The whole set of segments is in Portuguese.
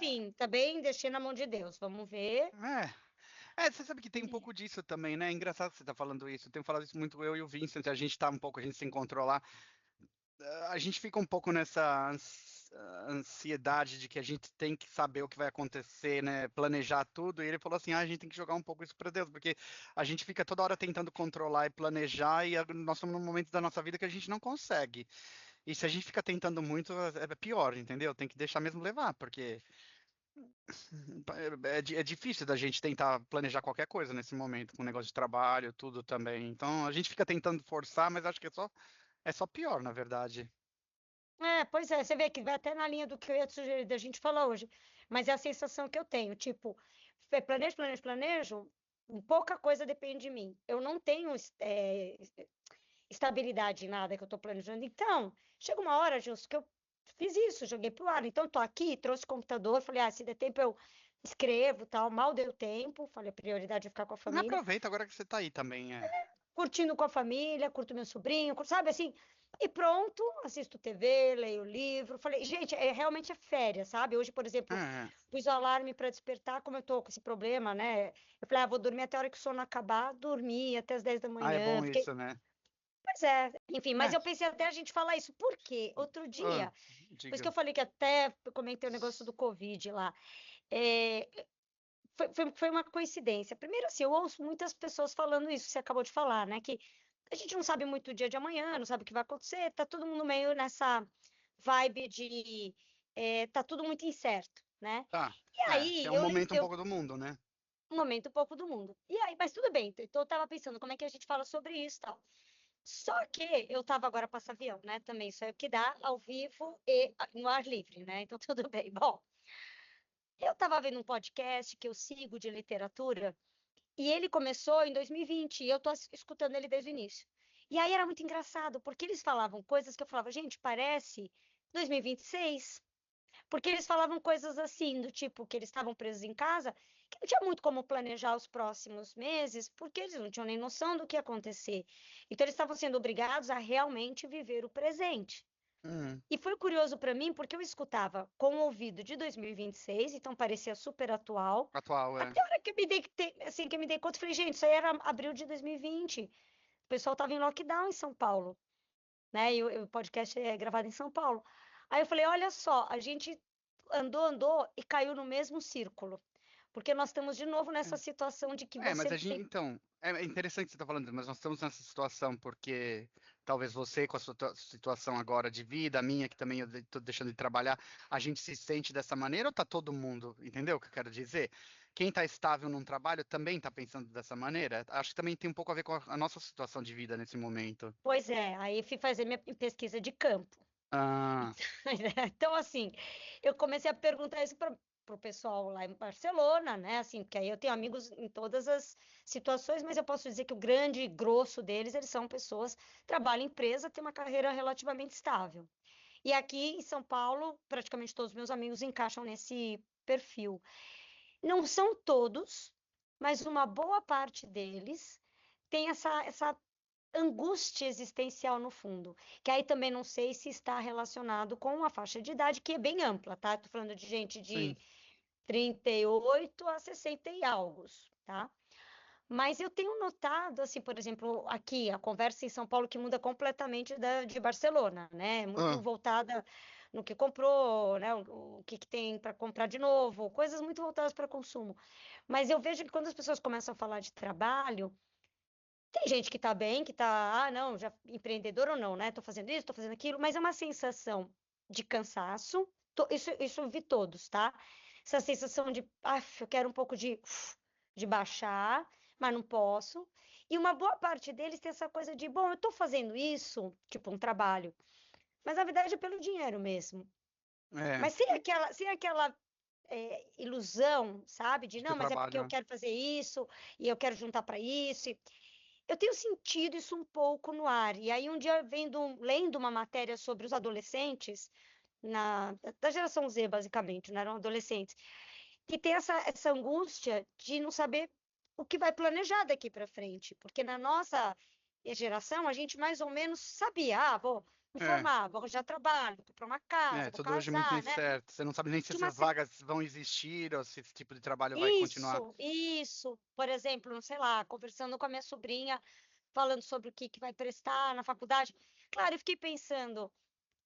assim, também deixei na mão de Deus. Vamos ver. Você sabe que tem um pouco disso também, né? É engraçado que você tá falando isso. Eu tenho falado isso muito eu e o Vincent, a gente tá um pouco, a gente se encontrou lá. A gente fica um pouco nessa ansiedade de que a gente tem que saber o que vai acontecer, né? Planejar tudo. E ele falou assim: a gente tem que jogar um pouco isso para Deus, porque a gente fica toda hora tentando controlar e planejar, e nós estamos num momento da nossa vida que a gente não consegue. E se a gente fica tentando muito, é pior, entendeu? Tem que deixar mesmo levar, porque é difícil da gente tentar planejar qualquer coisa nesse momento, com o negócio de trabalho, tudo também. Então a gente fica tentando forçar, mas acho que é só pior, na verdade. Pois é, você vê que vai até na linha do que eu ia te sugerir da gente falar hoje. Mas é a sensação que eu tenho, tipo, planejo, planejo, planejo, pouca coisa depende de mim. Eu não tenho estabilidade em nada que eu estou planejando. Então, chega uma hora, Justo, que eu fiz isso, joguei pro ar. Então, tô aqui, trouxe o computador, falei, se der tempo eu escrevo, tal. Mal deu tempo, falei, a prioridade é ficar com a Mas família. aproveita agora que você tá aí também, é. Curtindo com a família, curto meu sobrinho, sabe assim? E pronto, assisto TV, leio livro. Falei, gente, realmente é férias, sabe? Hoje, por exemplo, É, pus o alarme para despertar, como eu tô com esse problema, né? Eu falei, vou dormir até a hora que o sono acabar, dormi até as 10 da é manhã. bom Fiquei, isso, né? pois é, enfim, mas É, eu pensei até a gente falar isso. Por quê? Outro ah, dia, por isso que diga. eu falei que até eu comentei o negócio do Covid lá. É, foi uma coincidência. Primeiro, assim, eu ouço muitas pessoas falando isso que você acabou de falar, né? Que a gente não sabe muito o dia de amanhã, não sabe o que vai acontecer, tá todo mundo meio nessa vibe de tá tudo muito incerto, né? Tá. E Que é aí, um momento um pouco do mundo, né? um momento um pouco do mundo. E aí, mas tudo bem, então eu tava pensando como é que a gente fala sobre isso e tal. Só que eu tava agora passa avião, né? Também isso é o que dá ao vivo e no ar livre, né? Então tudo bem. Bom, eu tava vendo um podcast que eu sigo de literatura. E ele começou em 2020 e eu tô escutando ele desde o início. E aí era muito engraçado, porque eles falavam coisas que eu falava, gente, parece 2026. Porque eles falavam coisas assim, do tipo que eles estavam presos em casa, que não tinha muito como planejar os próximos meses, porque eles não tinham nem noção do que ia acontecer. Então eles estavam sendo obrigados a realmente viver o presente. Hum, E foi curioso para mim, porque eu escutava com o ouvido de 2026, então parecia super atual. atual, é. Até a hora que eu me dei, assim, que eu me dei conta, eu falei, gente, isso aí era abril de 2020. O pessoal estava em lockdown em São Paulo, né? E o podcast é gravado em São Paulo. Aí eu falei, olha só, a gente andou, andou e caiu no mesmo círculo. Porque nós estamos de novo nessa situação de que Mas você a gente, tem. então, é interessante o que você está falando, mas nós estamos nessa situação porque talvez você, com a sua situação agora de vida, a minha, que também eu estou deixando de trabalhar, a gente se sente dessa maneira ou tá todo mundo? Entendeu o que eu quero dizer? Quem está estável num trabalho também está pensando dessa maneira? Acho que também tem um pouco a ver com a nossa situação de vida nesse momento. Pois é, aí fui fazer minha pesquisa de campo. Ah, Então, assim, eu comecei a perguntar isso para o pessoal lá em Barcelona, né? Assim, porque aí eu tenho amigos em todas as situações, mas eu posso dizer que o grande grosso deles, eles são pessoas que trabalham em empresa, têm uma carreira relativamente estável. E aqui em São Paulo, praticamente todos os meus amigos encaixam nesse perfil. Não são todos, mas uma boa parte deles tem essa angústia existencial no fundo, que aí também não sei se está relacionado com a faixa de idade, que é bem ampla, tá? Estou falando de gente sim. de 38 a 60 e algo, tá? Mas eu tenho notado, assim, por exemplo, aqui, a conversa em São Paulo que muda completamente da de Barcelona, né? Muito Ah, voltada no que comprou, né? O que que tem para comprar de novo, coisas muito voltadas para consumo. Mas eu vejo que quando as pessoas começam a falar de trabalho, tem gente que tá bem, que tá, não, já empreendedor ou não, né? Tô fazendo isso, tô fazendo aquilo, mas é uma sensação de cansaço. Isso eu vi todos, tá? Essa sensação de, eu quero um pouco de baixar, mas não posso. E uma boa parte deles tem essa coisa de, bom, eu tô fazendo isso, tipo um trabalho, mas na verdade é pelo dinheiro mesmo. é, Mas sem aquela ilusão, sabe? De de ter não, mas é porque eu trabalho. quero fazer isso e eu quero juntar para isso. Eu tenho sentido isso um pouco no ar. E aí, um dia, lendo uma matéria sobre os adolescentes, da geração Z, basicamente, não eram adolescentes, que tem essa angústia de não saber o que vai planejar daqui para frente. Porque na nossa geração, a gente mais ou menos sabia, vou. me É, formar, vou arranjar trabalho, vou comprar uma casa, vou tudo hoje muito casar, né? incerto. Você não sabe nem se De uma essas vagas vão existir ou se esse tipo de trabalho vai continuar. Isso. Por exemplo, não sei lá, conversando com a minha sobrinha, falando sobre o que que vai prestar na faculdade. Claro, eu fiquei pensando,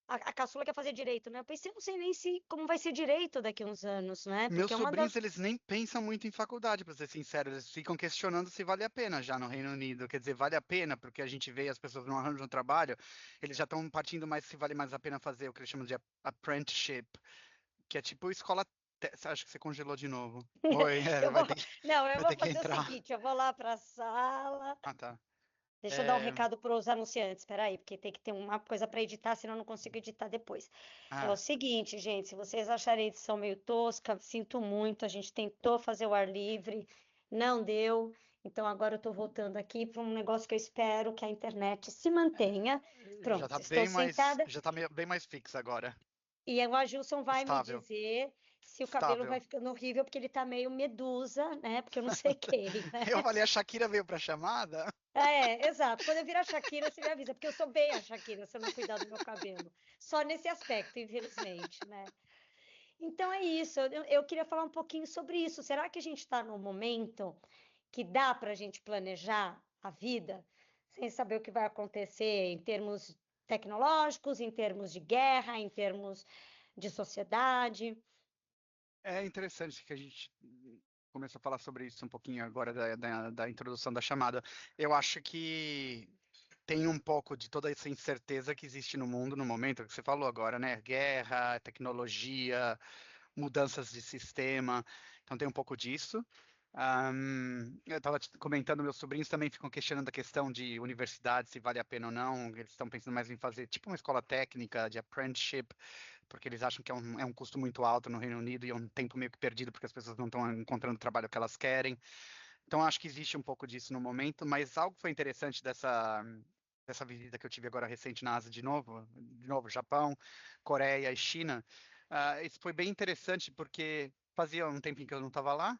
a caçula quer fazer direito, né? Eu pensei, não sei nem se como vai ser direito daqui a uns anos, né? Meus Porque é uma sobrinhos, das. eles nem pensam muito em faculdade, para ser sincero. Eles ficam questionando se vale a pena já no Reino Unido. Quer dizer, vale a pena, porque a gente vê as pessoas não arranjam trabalho, eles já estão partindo mais se vale mais a pena fazer o que eles chamam de apprenticeship, que é tipo escola. Acho que você congelou de novo. Oi, Eu vou, não, eu vai vou ter que fazer o entrar. seguinte, eu vou lá para a sala. Ah, tá. Deixa eu dar um É, recado para os anunciantes, espera aí, porque tem que ter uma coisa para editar, senão eu não consigo editar depois. É o ah, seguinte, gente, se vocês acharem a edição meio tosca, sinto muito, a gente tentou fazer o ar livre, não deu. Então agora eu estou voltando aqui para um negócio que eu espero que a internet se mantenha. Pronto, estou sentada já tá bem mais fixo agora. e o Agilson vai me Estável, dizer se o cabelo estável. vai ficando horrível, porque ele tá meio medusa, né? Porque eu não sequei, né? Eu falei, a Shakira veio pra chamada? É, exato. Quando eu virar Shakira, você me avisa, porque eu sou bem a Shakira se eu não cuidar do meu cabelo. Só nesse aspecto, infelizmente, né? Então é isso. Eu queria falar um pouquinho sobre isso. Será que a gente está num momento que dá para a gente planejar a vida sem saber o que vai acontecer em termos tecnológicos, em termos de guerra, em termos de sociedade? É interessante que a gente começou a falar sobre isso um pouquinho agora da introdução da chamada. Eu acho que tem um pouco de toda essa incerteza que existe no mundo no momento que você falou agora, né? Guerra, tecnologia, mudanças de sistema. Então tem um pouco disso. Eu estava comentando, meus sobrinhos também ficam questionando a questão de universidade, se vale a pena ou não. Eles estão pensando mais em fazer tipo uma escola técnica de apprenticeship, porque eles acham que é um custo muito alto no Reino Unido e é um tempo meio que perdido porque as pessoas não estão encontrando o trabalho que elas querem. Então acho que existe um pouco disso no momento, mas algo que foi interessante dessa visita que eu tive agora recente na Ásia de novo Japão, Coreia e China, isso foi bem interessante porque fazia um tempinho que eu não estava lá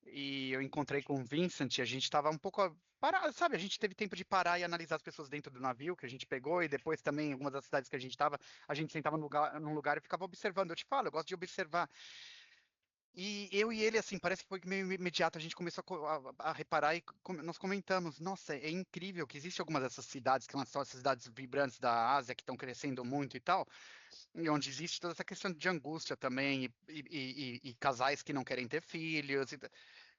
e eu encontrei com o Vincent e a gente estava um pouco parado, sabe? A gente teve tempo de parar e analisar as pessoas dentro do navio que a gente pegou e depois também em algumas das cidades que a gente estava, a gente sentava num lugar e ficava observando. Eu te falo, eu gosto de observar. E eu e ele, assim, parece que foi meio imediato. A gente começou a reparar e nós comentamos: nossa, é incrível que existe algumas dessas cidades, que são as cidades vibrantes da Ásia, que estão crescendo muito e tal, e onde existe toda essa questão de angústia também, e casais que não querem ter filhos.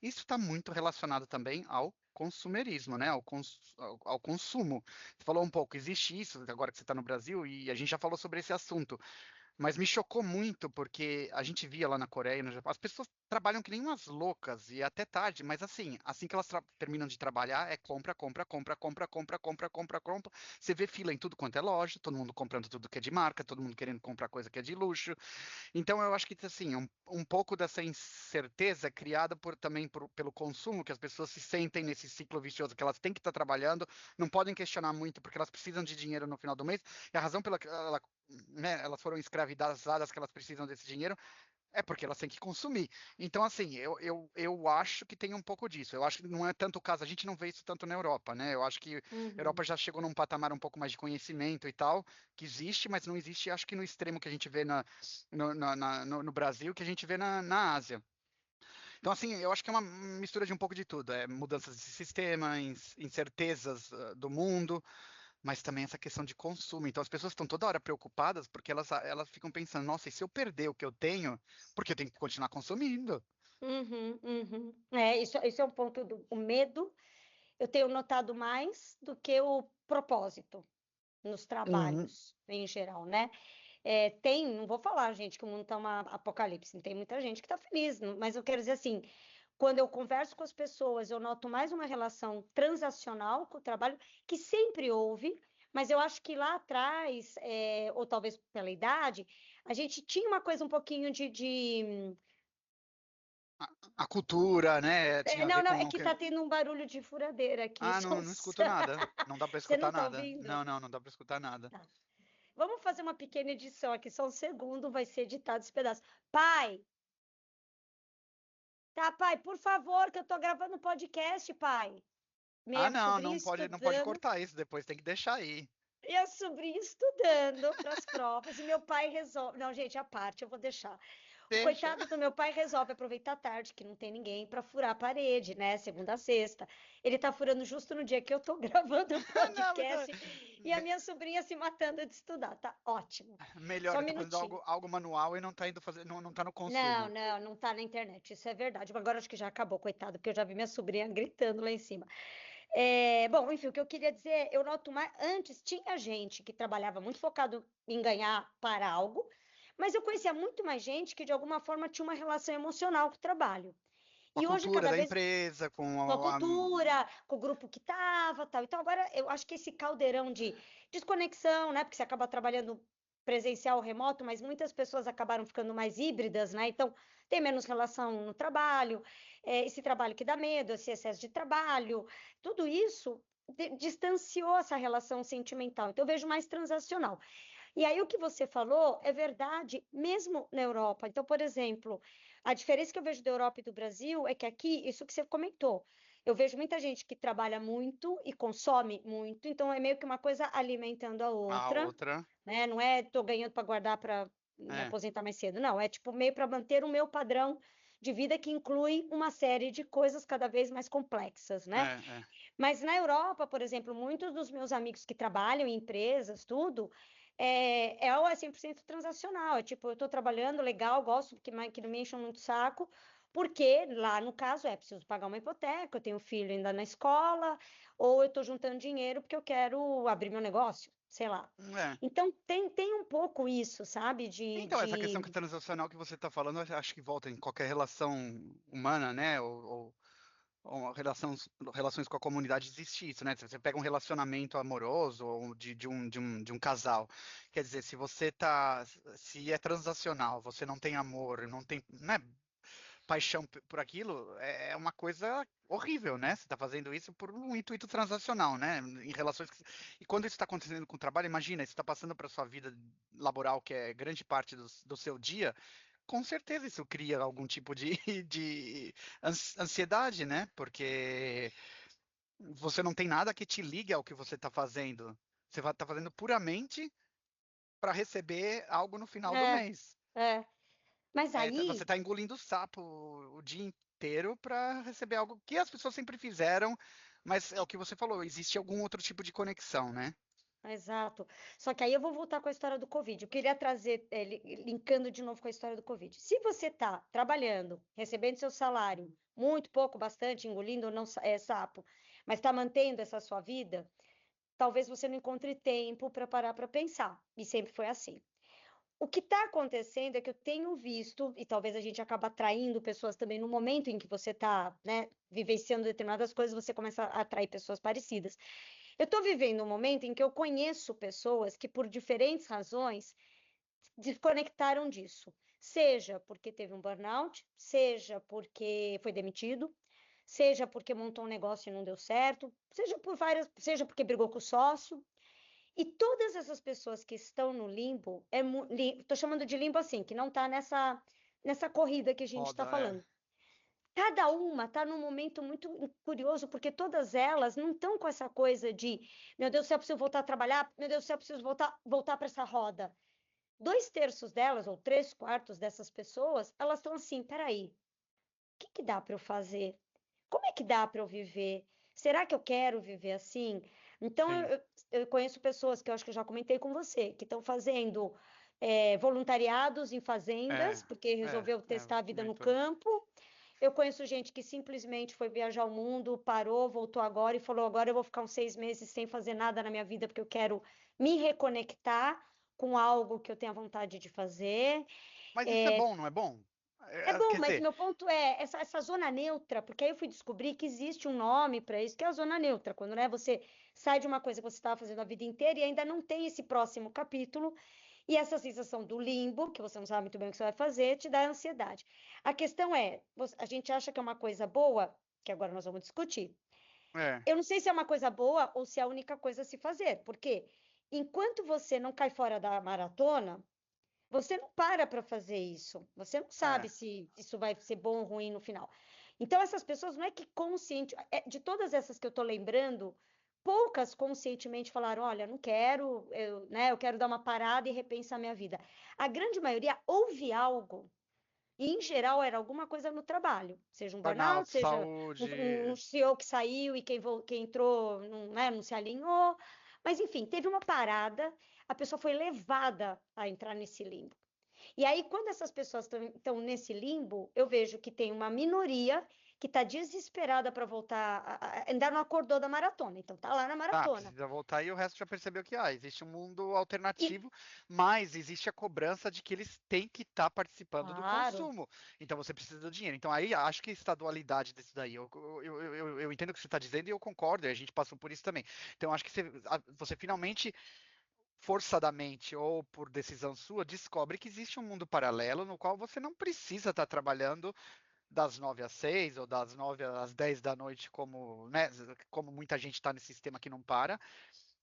Isso está muito relacionado também ao consumerismo, né? Ao consumo. Você falou um pouco, existe isso agora que você está no Brasil, e a gente já falou sobre esse assunto. Mas me chocou muito porque a gente via lá na Coreia, e no Japão, as pessoas trabalham que nem umas loucas e até tarde, mas assim que elas terminam de trabalhar, é compra, compra, compra, compra, compra, compra, compra, compra. Você vê fila em tudo quanto é loja, todo mundo comprando tudo que é de marca, todo mundo querendo comprar coisa que é de luxo. Então eu acho que assim, um pouco dessa incerteza criada também pelo consumo, que as pessoas se sentem nesse ciclo vicioso que elas têm que estar trabalhando, não podem questionar muito porque elas precisam de dinheiro no final do mês, e a razão pela que né, elas foram escravizadas que elas precisam desse dinheiro é porque elas têm que consumir. Então, assim, eu acho que tem um pouco disso. Eu acho que não é tanto o caso, a gente não vê isso tanto na Europa, né? Eu acho que a Europa Uhum. já chegou num patamar um pouco mais de conhecimento e tal, que existe, mas não existe, acho que no extremo que a gente vê no Brasil, que a gente vê na Ásia. Então, assim, eu acho que é uma mistura de um pouco de tudo. É mudanças de sistema, incertezas do mundo, mas também essa questão de consumo. Então, as pessoas estão toda hora preocupadas porque elas ficam pensando, nossa, e se eu perder o que eu tenho, porque eu tenho que continuar consumindo? Uhum. É, isso é um ponto do o medo. Eu tenho notado mais do que o propósito nos Uhum. trabalhos em geral, né? É, tem, não vou falar, gente, que o mundo tá uma apocalipse, tem muita gente que tá feliz, mas eu quero dizer assim, quando eu converso com as pessoas, eu noto mais uma relação transacional com o trabalho, que sempre houve, mas eu acho que lá atrás, ou talvez pela idade, a gente tinha uma coisa um pouquinho A cultura, né? Tinha a não, ver não, com é o que que. tá tendo um barulho de furadeira aqui, Ah, não, só... não escuto nada. Não dá pra Você não escutar tá nada. ouvindo? Não, não, não dá pra escutar nada. Tá. Vamos fazer uma pequena edição aqui, só um segundo, vai ser editado esse pedaço. Pai, tá, pai, por favor, que eu tô gravando podcast, pai. Ah, Minha não, sobrinha não pode estudando. cortar isso, depois tem que deixar aí. minha sobrinha estudando para as provas e meu pai resolve. Não, gente, a parte eu vou deixar. O Deixa. coitado do meu pai resolve aproveitar a tarde, que não tem ninguém, para furar a parede, né? Segunda a sexta. Ele tá furando justo no dia que eu tô gravando o Não, mas podcast e a minha sobrinha se matando de estudar. Tá ótimo. melhor, Só um ele tá fazendo minutinho. algo manual e não tá indo fazer, não tá no Não, consumo. não, não tá na internet. Isso é verdade. Agora acho que já acabou, coitado, porque eu já vi minha sobrinha gritando lá em cima. Bom, enfim, o que eu queria dizer, eu noto mais. Antes tinha gente que trabalhava muito focado em ganhar para algo, mas eu conhecia muito mais gente que de alguma forma tinha uma relação emocional com o trabalho. Com a E hoje, cultura cada da vez empresa, com a cultura, com o grupo que tava, tal. Então, agora eu acho que esse caldeirão de desconexão, né? Porque você acaba trabalhando presencial ou remoto, mas muitas pessoas acabaram ficando mais híbridas, né? Então, tem menos relação no trabalho, esse trabalho que dá medo, esse excesso de trabalho, tudo isso distanciou essa relação sentimental. Então, eu vejo mais transacional. E aí o que você falou é verdade, mesmo na Europa. Então, por exemplo, a diferença que eu vejo da Europa e do Brasil é que aqui, isso que você comentou, eu vejo muita gente que trabalha muito e consome muito, então é meio que uma coisa alimentando a a outra, outra. né? Não é tô ganhando para guardar para me É, aposentar mais cedo, não, é tipo meio para manter o meu padrão de vida que inclui uma série de coisas cada vez mais complexas, né? é. Mas na Europa, por exemplo, muitos dos meus amigos que trabalham em empresas, tudo, ou é 100% transacional. É tipo, eu estou trabalhando, legal, gosto que não me encham muito o saco, porque lá no caso é preciso pagar uma hipoteca, eu tenho filho ainda na escola, ou eu estou juntando dinheiro porque eu quero abrir meu negócio, sei lá. É. Então tem um pouco isso, sabe? Então, essa questão que transacional que você está falando, eu acho que volta em qualquer relação humana, né? Ou relações com a comunidade existe isso, né? Se você pega um relacionamento amoroso ou de um casal, quer dizer, se é transacional, você não tem amor, não tem, né, paixão por aquilo, é uma coisa horrível, né? Você está fazendo isso por um intuito transacional, né? Em relações e quando isso está acontecendo com o trabalho, imagina, isso está passando para sua vida laboral, que é grande parte do seu dia. Com certeza isso cria algum tipo de, de ansiedade, né? Porque você não tem nada que te ligue ao que você está fazendo. Você está fazendo puramente para receber algo no final do É, mês. é. Mas Você aí, está engolindo sapo o dia inteiro para receber algo que as pessoas sempre fizeram, mas é o que você falou, existe algum outro tipo de conexão, né? exato. Só que aí eu vou voltar com a história do Covid. Eu queria trazer, linkando de novo com a história do Covid. Se você está trabalhando, recebendo seu salário, muito pouco, bastante, engolindo ou não sapo, mas está mantendo essa sua vida, talvez você não encontre tempo para parar para pensar. E sempre foi assim. O que está acontecendo é que eu tenho visto, e talvez a gente acabe atraindo pessoas também no momento em que você está, né, vivenciando determinadas coisas, você começa a atrair pessoas parecidas. Eu estou vivendo um momento em que eu conheço pessoas que, por diferentes razões, desconectaram disso. Seja porque teve um burnout, seja porque foi demitido, seja porque montou um negócio e não deu certo, seja porque brigou com o sócio. E todas essas pessoas que estão no limbo, estou chamando de limbo assim, que não está nessa corrida que a gente está Roda, é. falando. Cada uma está num momento muito curioso, porque todas elas não estão com essa coisa de, meu Deus do céu, eu preciso voltar a trabalhar, meu Deus do céu, eu preciso voltar para essa roda. 2/3 delas, ou 3/4 dessas pessoas, elas estão assim, peraí, o que que dá para eu fazer? Como é que dá para eu viver? Será que eu quero viver assim? Então, Sim. eu conheço pessoas que eu acho que eu já comentei com você, que estão fazendo voluntariados em fazendas, porque resolveu testar a vida no Comentou. campo. Eu conheço gente que simplesmente foi viajar o mundo, parou, voltou agora e falou: agora eu vou ficar uns 6 meses sem fazer nada na minha vida, porque eu quero me reconectar com algo que eu tenho vontade de fazer. Mas isso é É, bom, não é bom? é bom, Quer mas dizer, meu ponto é essa zona neutra, porque aí eu fui descobrir que existe um nome para isso, que é a zona neutra, quando, né, você sai de uma coisa que você estava fazendo a vida inteira e ainda não tem esse próximo capítulo, e essa sensação do limbo, que você não sabe muito bem o que você vai fazer, te dá ansiedade. A questão é, a gente acha que é uma coisa boa, que agora nós vamos discutir. é, Eu não sei se é uma coisa boa ou se é a única coisa a se fazer, porque enquanto você não cai fora da maratona, você não para fazer isso. Você não sabe é, se isso vai ser bom ou ruim no final. Então, essas pessoas não é que consciente, de todas essas que eu estou lembrando, poucas conscientemente falaram, olha, não quero, né, eu quero dar uma parada e repensar minha vida. A grande maioria ouve algo, e em geral era alguma coisa no trabalho, seja um Burnout, burnout, seja um saúde. CEO que saiu e quem entrou não, né, não se alinhou, mas enfim, teve uma parada, a pessoa foi levada a entrar nesse limbo. E aí, quando essas pessoas estão nesse limbo, eu vejo que tem uma minoria que está desesperada para voltar, ainda não acordou da maratona, então tá lá na Tá, maratona. precisa voltar e o resto já percebeu que existe um mundo E, alternativo, mas existe a cobrança de que eles têm que estar participando do claro, consumo. Então você precisa do dinheiro. Então aí acho que está a dualidade disso daí. Eu entendo o que você está dizendo e eu concordo, e a gente passou por isso também. Então acho que você finalmente, forçadamente ou por decisão sua, descobre que existe um mundo paralelo no qual você não precisa estar trabalhando das 9 às 6 ou das 9 às 10 da noite, como, né, como muita gente está nesse sistema que não para,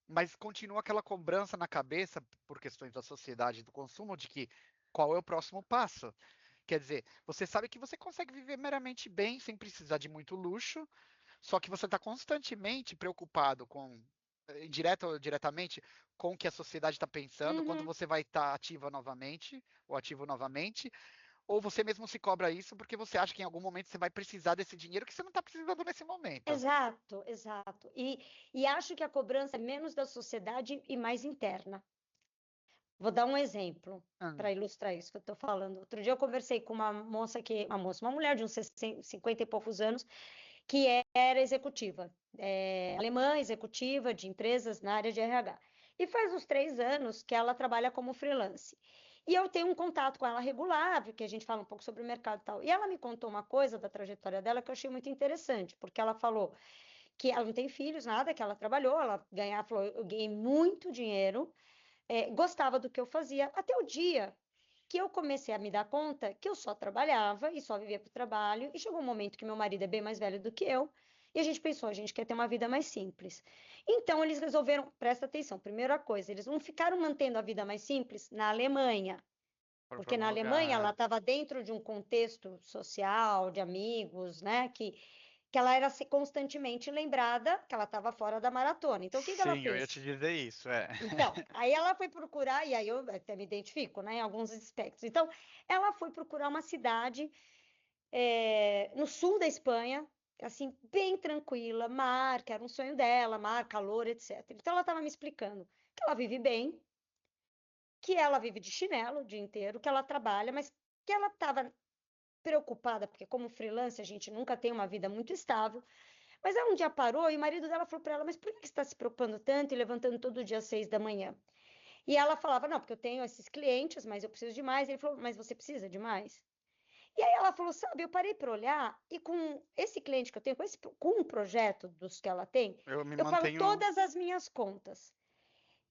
mas continua aquela cobrança na cabeça, por questões da sociedade e do consumo, de que qual é o próximo passo. Quer dizer, você sabe que você consegue viver meramente bem, sem precisar de muito luxo, só que você está constantemente preocupado com, indireta ou diretamente, com o que a sociedade está pensando, quando uhum, você vai estar ativa novamente, ou ativo novamente, ou você mesmo se cobra isso porque você acha que em algum momento você vai precisar desse dinheiro que você não está precisando nesse momento. exato, exato. E acho que a cobrança é menos da sociedade e mais interna. Vou dar um exemplo Hum, para ilustrar isso que eu estou falando. Outro dia eu conversei com uma mulher de uns 50 e poucos anos, que era executiva, alemã, executiva de empresas na área de RH. E faz uns 3 anos que ela trabalha como freelance. E eu tenho um contato com ela regular, porque a gente fala um pouco sobre o mercado e tal. E ela me contou uma coisa da trajetória dela que eu achei muito interessante, porque ela falou que ela não tem filhos, nada, que ela trabalhou, ela falou, eu ganhei muito dinheiro, gostava do que eu fazia, até o dia que eu comecei a me dar conta que eu só trabalhava e só vivia para o trabalho, e chegou um momento que meu marido é bem mais velho do que eu, e a gente pensou, a gente quer ter uma vida mais simples. Então eles resolveram, presta atenção, primeira coisa, eles não ficaram mantendo a vida mais simples na Alemanha, foram para porque algum na Alemanha ela lugar. estava dentro de um contexto social, de amigos, né, que ela era constantemente lembrada que ela estava fora da maratona. Então o que que ela Sim, eu ia fez? te dizer isso, é. Então, aí ela foi procurar, e aí eu até me identifico, né, em alguns aspectos. Então, ela foi procurar uma cidade no sul da Espanha, assim, bem tranquila, mar, que era um sonho dela, mar, calor, etc. Então, ela estava me explicando que ela vive bem, que ela vive de chinelo o dia inteiro, que ela trabalha, mas que ela estava preocupada, porque como freelance a gente nunca tem uma vida muito estável. Mas ela um dia parou e o marido dela falou para ela: Mas por que você está se preocupando tanto e levantando todo dia às 6 da manhã? E ela falava: Não, porque eu tenho esses clientes, mas eu preciso de mais. Ele falou: Mas você precisa de mais? E aí ela falou: Sabe, eu parei para olhar e com esse cliente que eu tenho, com um projeto dos que ela tem, Eu me eu pago mantenho. todas as minhas contas.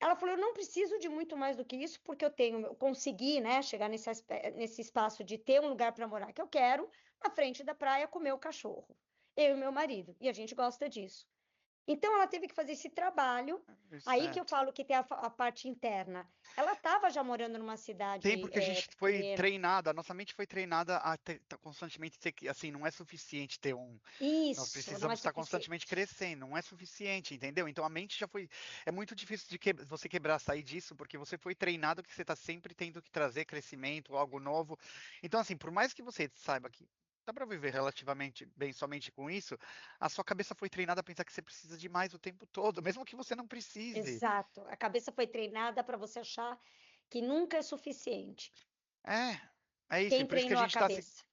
Ela falou: Eu não preciso de muito mais do que isso, porque eu consegui, né, chegar nesse espaço de ter um lugar para morar que eu quero, na frente da praia, com o meu cachorro. Eu e meu marido. E a gente gosta disso. Então, ela teve que fazer esse trabalho. Aí que eu Certo. falo que tem a parte interna. Ela estava já morando numa Tem, cidade porque a gente foi pequena. treinada, a nossa mente foi treinada a tá constantemente ter que, assim, não é suficiente ter um. Nós Isso, não é precisamos estar constantemente suficiente. crescendo, não é suficiente, entendeu? Então a mente já foi. É muito difícil de você quebrar, sair disso, porque você foi treinado que você está sempre tendo que trazer crescimento, algo novo. Então, assim, por mais que você saiba que dá para viver relativamente bem somente com isso, a sua cabeça foi treinada a pensar que você precisa de mais o tempo todo, mesmo que você não precise. Exato. A cabeça foi treinada para você achar que nunca é suficiente. É, é isso, e Quem por isso que a treinou a gente está. cabeça?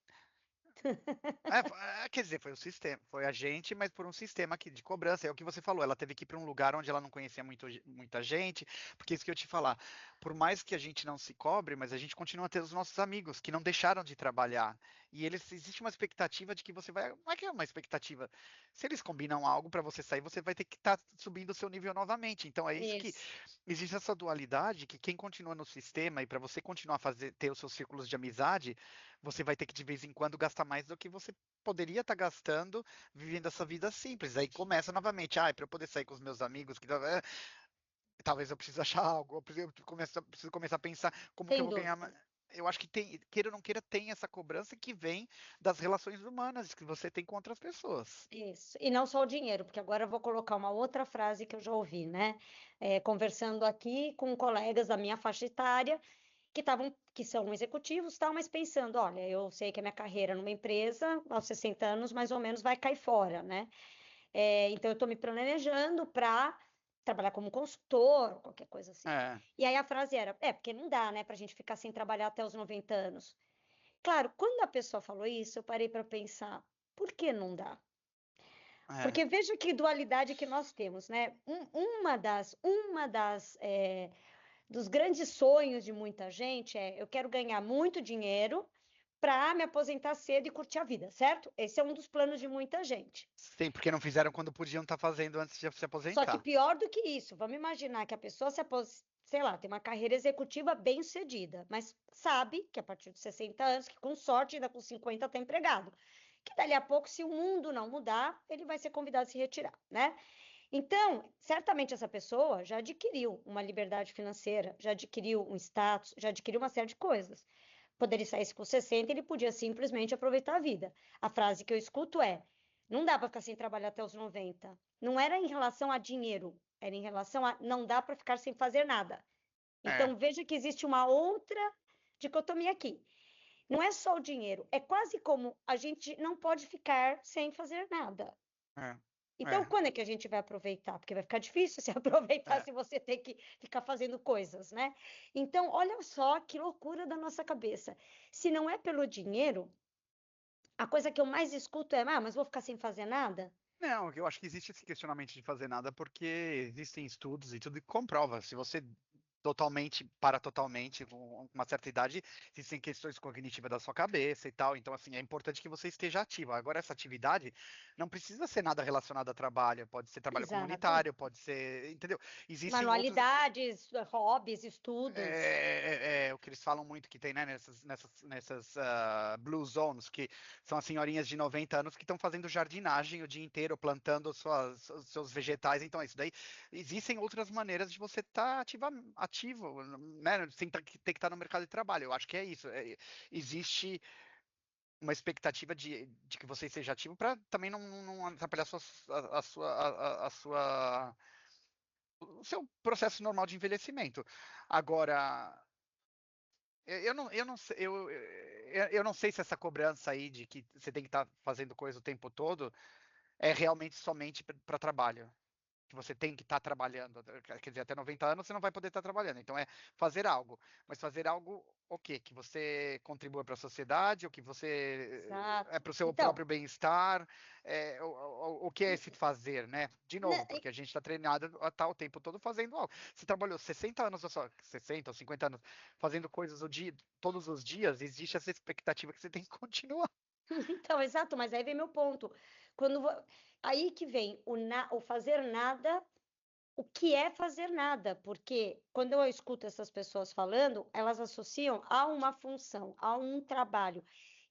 Quer dizer, foi o sistema, foi a gente, mas por um sistema de cobrança. É o que você falou, ela teve que ir para um lugar onde ela não conhecia muita gente, porque isso que eu ia te falar, por mais que a gente não se cobre, mas a gente continua a ter os nossos amigos que não deixaram de trabalhar. E eles, existe uma expectativa de que você vai. Não é que é uma expectativa. Se eles combinam algo para você sair, você vai ter que estar subindo o seu nível novamente. Então é isso que Isso. existe essa dualidade que quem continua no sistema e para você continuar a ter os seus círculos de amizade, você vai ter que de vez em quando gastar mais do que você poderia estar gastando vivendo essa vida simples. Aí começa novamente, para eu poder sair com os meus amigos, talvez eu precise achar algo, preciso começar a pensar como que eu Sem vou ganhar dúvida. eu acho que tem, queira ou não queira, tem essa cobrança que vem das relações humanas que você tem com outras pessoas. Isso. E não só o dinheiro, porque agora eu vou colocar uma outra frase que eu já ouvi, né? Conversando aqui com colegas da minha faixa etária que são executivos, tal, mas pensando, olha, eu sei que a minha carreira numa empresa, aos 60 anos, mais ou menos, vai cair fora, né? Então eu estou me planejando para trabalhar como consultor, qualquer coisa assim. É, E aí a frase era, porque não dá, né, para a gente ficar sem trabalhar até os 90 anos. Claro, quando a pessoa falou isso, eu parei para pensar, por que não dá? é, Porque veja que dualidade que nós temos, né? Dos grandes sonhos de muita gente eu quero ganhar muito dinheiro para me aposentar cedo e curtir a vida, certo? Esse é um dos planos de muita gente. sim, porque não fizeram quando podiam estar fazendo antes de se Só que aposentar. pior do que isso, vamos imaginar que a pessoa sei lá, tem uma carreira executiva bem sucedida, mas sabe que a partir de 60 anos, que com sorte ainda com 50 está empregado, que dali a pouco, se o mundo não mudar, ele vai ser convidado a se retirar, né? Então, certamente essa pessoa já adquiriu uma liberdade financeira, já adquiriu um status, já adquiriu uma série de coisas. Poderia sair com 60, ele podia simplesmente aproveitar a vida. A frase que eu escuto não dá para ficar sem trabalhar até os 90. Não era em relação a dinheiro, era em relação a não dá para ficar sem fazer nada. É, Então, veja que existe uma outra dicotomia aqui. Não é só o dinheiro, é quase como a gente não pode ficar sem fazer nada. é, Então, é, quando é que a gente vai aproveitar? Porque vai ficar difícil se aproveitar é. se você tem que ficar fazendo coisas, né? Então, olha só que loucura da nossa cabeça. Se não é pelo dinheiro, a coisa que eu mais escuto mas vou ficar sem fazer nada? Não, eu acho que existe esse questionamento de fazer nada, porque existem estudos e tudo que comprova. Se você para totalmente, com uma certa idade, existem questões cognitivas da sua cabeça e tal. Então, assim, é importante que você esteja ativo. Agora, essa atividade não precisa ser nada relacionado a trabalho, pode ser trabalho Exato. comunitário, pode ser, entendeu? Existem outros. Manualidades, hobbies, estudos. É o que eles falam muito que tem, né, nessas blue zones, que são as senhorinhas de 90 anos que estão fazendo jardinagem o dia inteiro, plantando os seus vegetais. Então, isso daí. Existem outras maneiras de você estar ativo, né, sem ter que estar no mercado de trabalho. Eu acho que é isso. Existe uma expectativa de que você seja ativo para também não atrapalhar o seu processo normal de envelhecimento. Agora, eu não sei, eu não sei se essa cobrança aí de que você tem que estar fazendo coisa o tempo todo é realmente somente para trabalho. Que você tem que estar trabalhando. Quer dizer, até 90 anos você não vai poder estar trabalhando. Então é fazer algo. Mas fazer algo o quê? Que você contribua para a sociedade, ou que você é Exato. para o seu Então, próprio bem-estar. O que é esse fazer, né? De novo, né, porque a gente está treinado a estar o tempo todo fazendo algo. Você trabalhou 60 anos, 60 ou 50 anos fazendo coisas todos os dias, existe essa expectativa que você tem que continuar. então, exato, mas aí vem meu ponto. Quando vo- Aí que vem o fazer nada. O que é fazer nada? Porque quando eu escuto essas pessoas falando, elas associam a uma função, a um trabalho,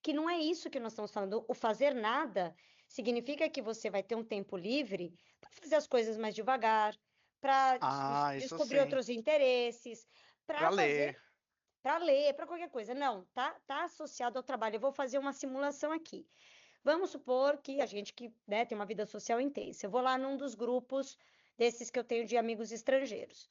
que não é isso que nós estamos falando. O fazer nada significa que você vai ter um tempo livre para fazer as coisas mais devagar, para Ah, isso descobrir sim. outros interesses, Para para ler. fazer, para ler, para qualquer coisa. Não, tá associado ao trabalho. Eu vou fazer uma simulação aqui. Vamos supor que a gente que, né, tem uma vida social intensa. Eu vou lá num dos grupos desses que eu tenho de amigos estrangeiros.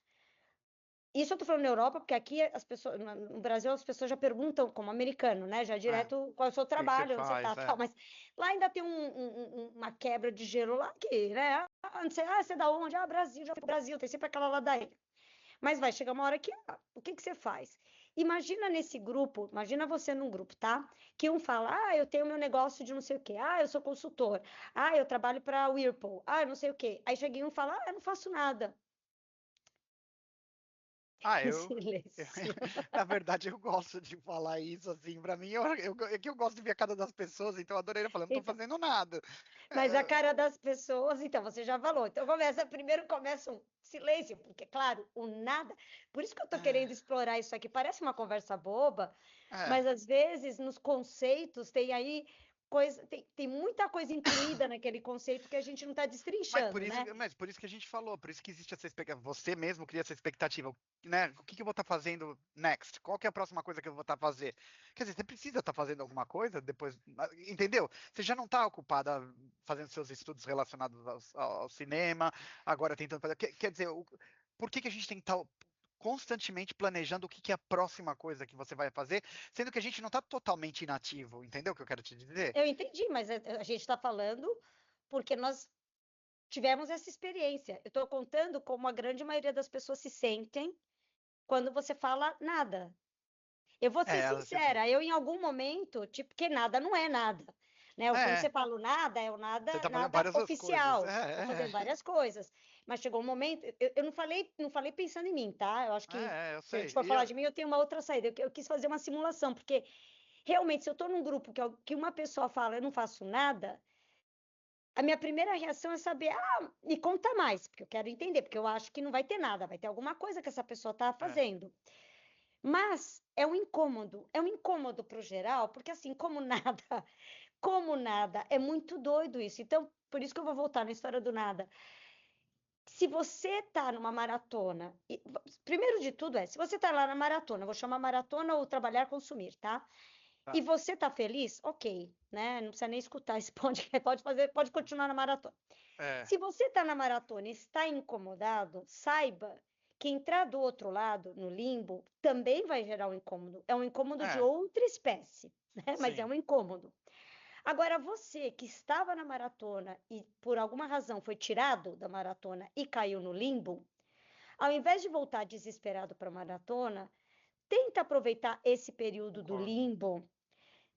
Isso eu tô falando na Europa, porque aqui as pessoas, no Brasil as pessoas já perguntam como americano, né? Já É, o direto qual é o seu que que você trabalho, onde você tá, faz? tal. É. Mas lá ainda tem uma quebra de gelo lá que, né? Você é da onde? Ah, Brasil, já fui pro Brasil, tem sempre aquela ladainha. Mas vai chegar uma hora que, o que que você faz? Imagina nesse grupo, imagina você num grupo, tá? Que um fala, eu tenho meu negócio de não sei o quê, eu sou consultor, eu trabalho para Whirlpool, não sei o quê. Aí chega um e fala, eu não faço nada. Ah, Em eu- silêncio. na verdade, eu gosto de falar isso, assim, pra mim, é que eu gosto de ver a cara das pessoas, então eu adorei falar, não tô Então, fazendo nada. mas a É, cara das pessoas, então, você já falou. Então, primeiro começa um silêncio, porque, claro, o nada. Por isso que eu tô querendo explorar isso aqui. Parece uma conversa boba, é, mas às vezes nos conceitos tem aí tem muita coisa incluída naquele conceito que a gente não está destrinchando, né? Mas por isso que a gente falou, por isso que existe essa expectativa. Você mesmo cria essa expectativa, né? O que eu vou estar fazendo next? Qual que é a próxima coisa que eu vou estar fazendo? Quer dizer, você precisa estar fazendo alguma coisa depois, entendeu? Você já não está ocupada fazendo seus estudos relacionados ao cinema, agora tentando fazer. Quer dizer, por que a gente tem que estar constantemente planejando o que é a próxima coisa que você vai fazer, sendo que a gente não está totalmente inativo, entendeu o que eu quero te dizer? Eu entendi, mas a gente está falando porque nós tivemos essa experiência. Eu estou contando como a grande maioria das pessoas se sentem quando você fala nada. Eu vou ser É, sincera, eu em algum momento, tipo, que nada não é nada. Né? Quando você é, fala o nada, é o você nada, está fazendo nada várias outras coisas. oficial. Estou fazendo várias coisas. Mas chegou um momento, eu não falei pensando em mim, tá? Eu acho que Eu se a gente sei. for falar de mim, eu tenho uma outra saída. Eu quis fazer uma simulação, porque realmente, se eu estou num grupo que uma pessoa fala, eu não faço nada, a minha primeira reação é saber, me conta mais, porque eu quero entender, porque eu acho que não vai ter nada, vai ter alguma coisa que essa pessoa está É, fazendo. Mas é um incômodo para o geral, porque assim, como nada, é muito doido isso. Então, por isso que eu vou voltar na história do nada. Se você está numa maratona, primeiro de tudo se você está lá na maratona, vou chamar maratona ou trabalhar, consumir, tá? E tá. você tá feliz? Ok, né? Não precisa nem escutar esse podcast, pode continuar na maratona. É, Se você está na maratona e está incomodado, saiba que entrar do outro lado, no limbo, também vai gerar um incômodo. É um incômodo de é, outra espécie, né? Mas é sim. um incômodo. Agora, você que estava na maratona e por alguma razão foi tirado da maratona e caiu no limbo, ao invés de voltar desesperado para a maratona, tenta aproveitar esse período do Concordo. limbo,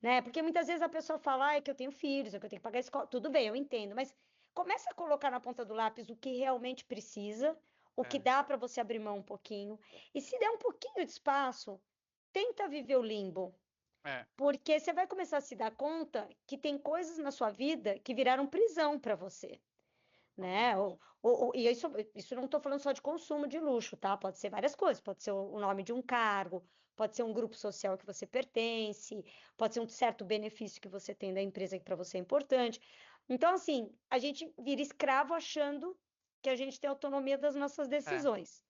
né? Porque muitas vezes a pessoa fala, que eu tenho filhos, que eu tenho que pagar a escola. Tudo bem, eu entendo, mas começa a colocar na ponta do lápis o que realmente precisa, o que É, dá para você abrir mão um pouquinho. E se der um pouquinho de espaço, tenta viver o limbo. é, Porque você vai começar a se dar conta que tem coisas na sua vida que viraram prisão para você, né? realmente. E isso não estou falando só de consumo de luxo, tá? Pode ser várias coisas, pode ser o nome de um cargo, pode ser um grupo social que você pertence, pode ser um certo benefício que você tem da empresa que para você é importante. Então, assim, a gente vira escravo achando que a gente tem autonomia das nossas É, decisões,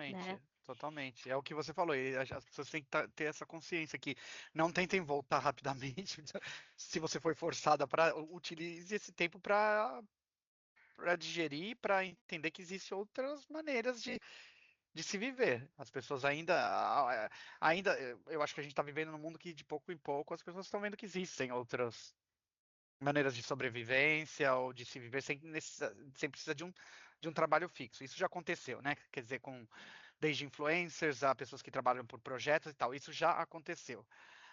né? totalmente. Totalmente. É o que você falou. E as pessoas têm que ter essa consciência que não tentem voltar rapidamente. Se você foi forçada para utilize esse tempo para digerir, para entender que existem outras maneiras de se viver. As pessoas ainda, eu acho que a gente está vivendo num mundo que de pouco em pouco as pessoas estão vendo que existem outras maneiras de sobrevivência ou de se viver sem precisar de um trabalho fixo. Isso já aconteceu, né? Quer dizer, desde influencers a pessoas que trabalham por projetos e tal, isso já aconteceu.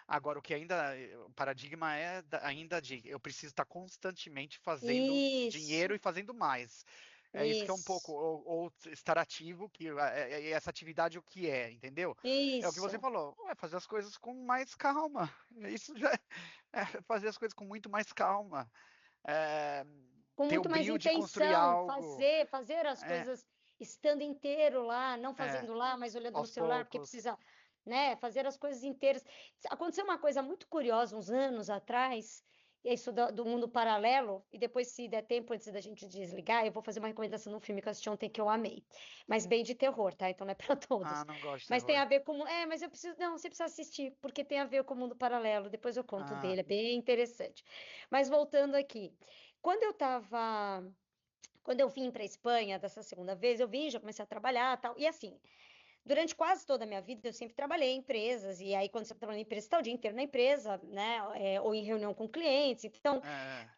Agora, o paradigma é ainda de eu preciso estar constantemente fazendo dinheiro Isso, e fazendo mais. É isso que é um pouco, isso, ou estar ativo, que essa atividade o que é, entendeu? É o que você isso. falou, fazer as coisas com mais calma. Isso já fazer as coisas com muito mais calma. É, Com ter o muito mais brio de construir intenção, algo. fazer as É, coisas estando inteiro lá, não é, fazendo lá, mas olhando no aos celular, porque poucos. precisa, né, fazer as coisas inteiras. Aconteceu uma coisa muito curiosa uns anos atrás, isso do mundo paralelo, e depois, se der tempo, antes da gente desligar, eu vou fazer uma recomendação de um filme que eu assisti ontem que eu amei. Mas bem de terror, tá? Então não é para Ah, todos. não gosto de Mas tem terror. a ver com. Mas eu preciso. Não, você precisa assistir, porque tem a ver com o mundo paralelo. Depois eu conto Ah, dele, é bem interessante. Mas voltando aqui. Quando eu estava, quando eu vim para a Espanha dessa segunda vez, eu vim, já comecei a trabalhar, tal. E assim, durante quase toda a minha vida, eu sempre trabalhei em empresas. E aí, quando você trabalha em empresa, você está o dia inteiro na empresa, né? Ou em reunião com clientes. Então, é,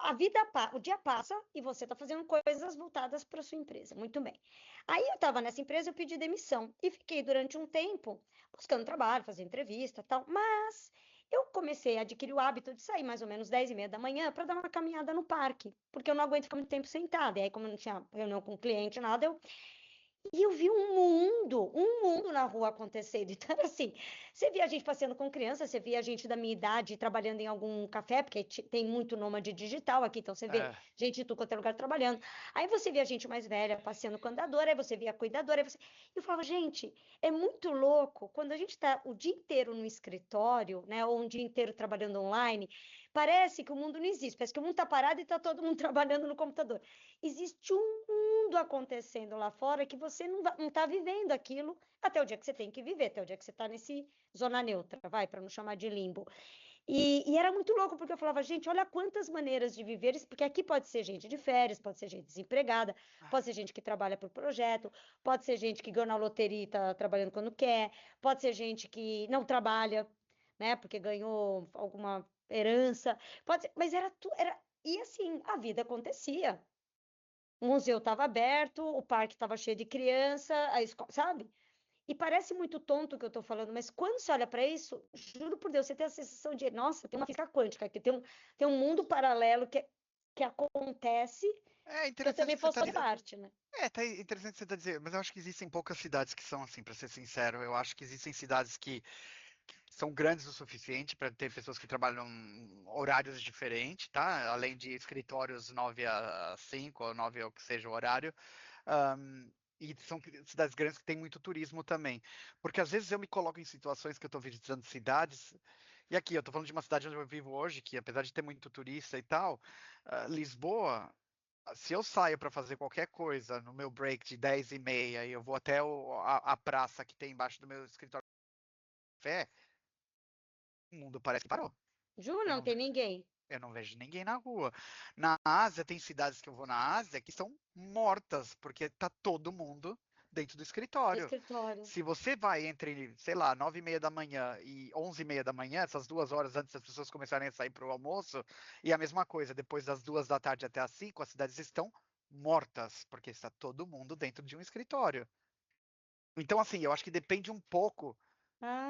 o dia passa e você está fazendo coisas voltadas para sua empresa. Muito bem. Aí eu estava nessa empresa, eu pedi demissão e fiquei durante um tempo buscando trabalho, fazendo entrevista, tal. Mas eu comecei a adquirir o hábito de sair mais ou menos 10:30 da manhã para dar uma caminhada no parque, porque eu não aguento ficar muito tempo sentada. E aí, como eu não tinha reunião com cliente, nada, e eu vi um mundo na rua acontecendo. Então, era assim, você via a gente passeando com criança, você via a gente da minha idade trabalhando em algum café, porque tem muito nômade digital aqui, então você vê é, gente de tudo quanto é lugar trabalhando. Aí você via gente mais velha passeando com a andadora, aí você via a cuidadora, eu falava, gente, é muito louco quando a gente está o dia inteiro no escritório, né, ou um dia inteiro trabalhando online, Parece que o mundo não existe, parece que o mundo está parado e está todo mundo trabalhando no computador. Existe um mundo acontecendo lá fora que você não está vivendo aquilo até o dia que você tem que viver, até o dia que você está nesse zona neutra, vai, para não chamar de limbo. E era muito louco, porque eu falava, gente, olha quantas maneiras de viver, porque aqui pode ser gente de férias, pode ser gente desempregada, pode ser gente que trabalha por projeto, pode ser gente que ganha na loteria e está trabalhando quando quer, pode ser gente que não trabalha, né, porque ganhou alguma herança, pode ser, mas e assim, a vida acontecia. O museu estava aberto, o parque estava cheio de criança, a escola, sabe? E parece muito tonto o que eu estou falando, mas quando você olha para isso, juro por Deus, você tem a sensação de, nossa, tem uma física quântica aqui, tem um mundo paralelo que acontece, É que eu interessante também que você posso tá fazer parte, né? tá interessante o que você está dizendo, mas eu acho que existem poucas cidades que são assim, para ser sincero. Eu acho que existem cidades que são grandes o suficiente para ter pessoas que trabalham horários diferentes, tá? Além de escritórios 9 a 5 ou 9 ou que seja o horário. Ahm, e são cidades grandes que têm muito turismo também. Porque às vezes eu me coloco em situações que eu estou visitando cidades, e aqui eu estou falando de uma cidade onde eu vivo hoje, que apesar de ter muito turista e tal, Lisboa, se eu saio para fazer qualquer coisa no meu break de 10h30 e eu vou até a praça que tem embaixo do meu escritório de café, o mundo parece que parou. Juro, Eu não não, tem ninguém. eu não vejo ninguém na rua. Na Ásia, tem cidades que eu vou na Ásia que são mortas, porque tá todo mundo dentro do No escritório. escritório. Se você vai entre, sei lá, 9h30 da manhã e 11h30 da manhã, essas 2 horas antes das pessoas começarem a sair para o almoço, e a mesma coisa, depois das 2 da tarde até as 5, as cidades estão mortas, porque está todo mundo dentro de um escritório. Então, assim, eu acho que depende um pouco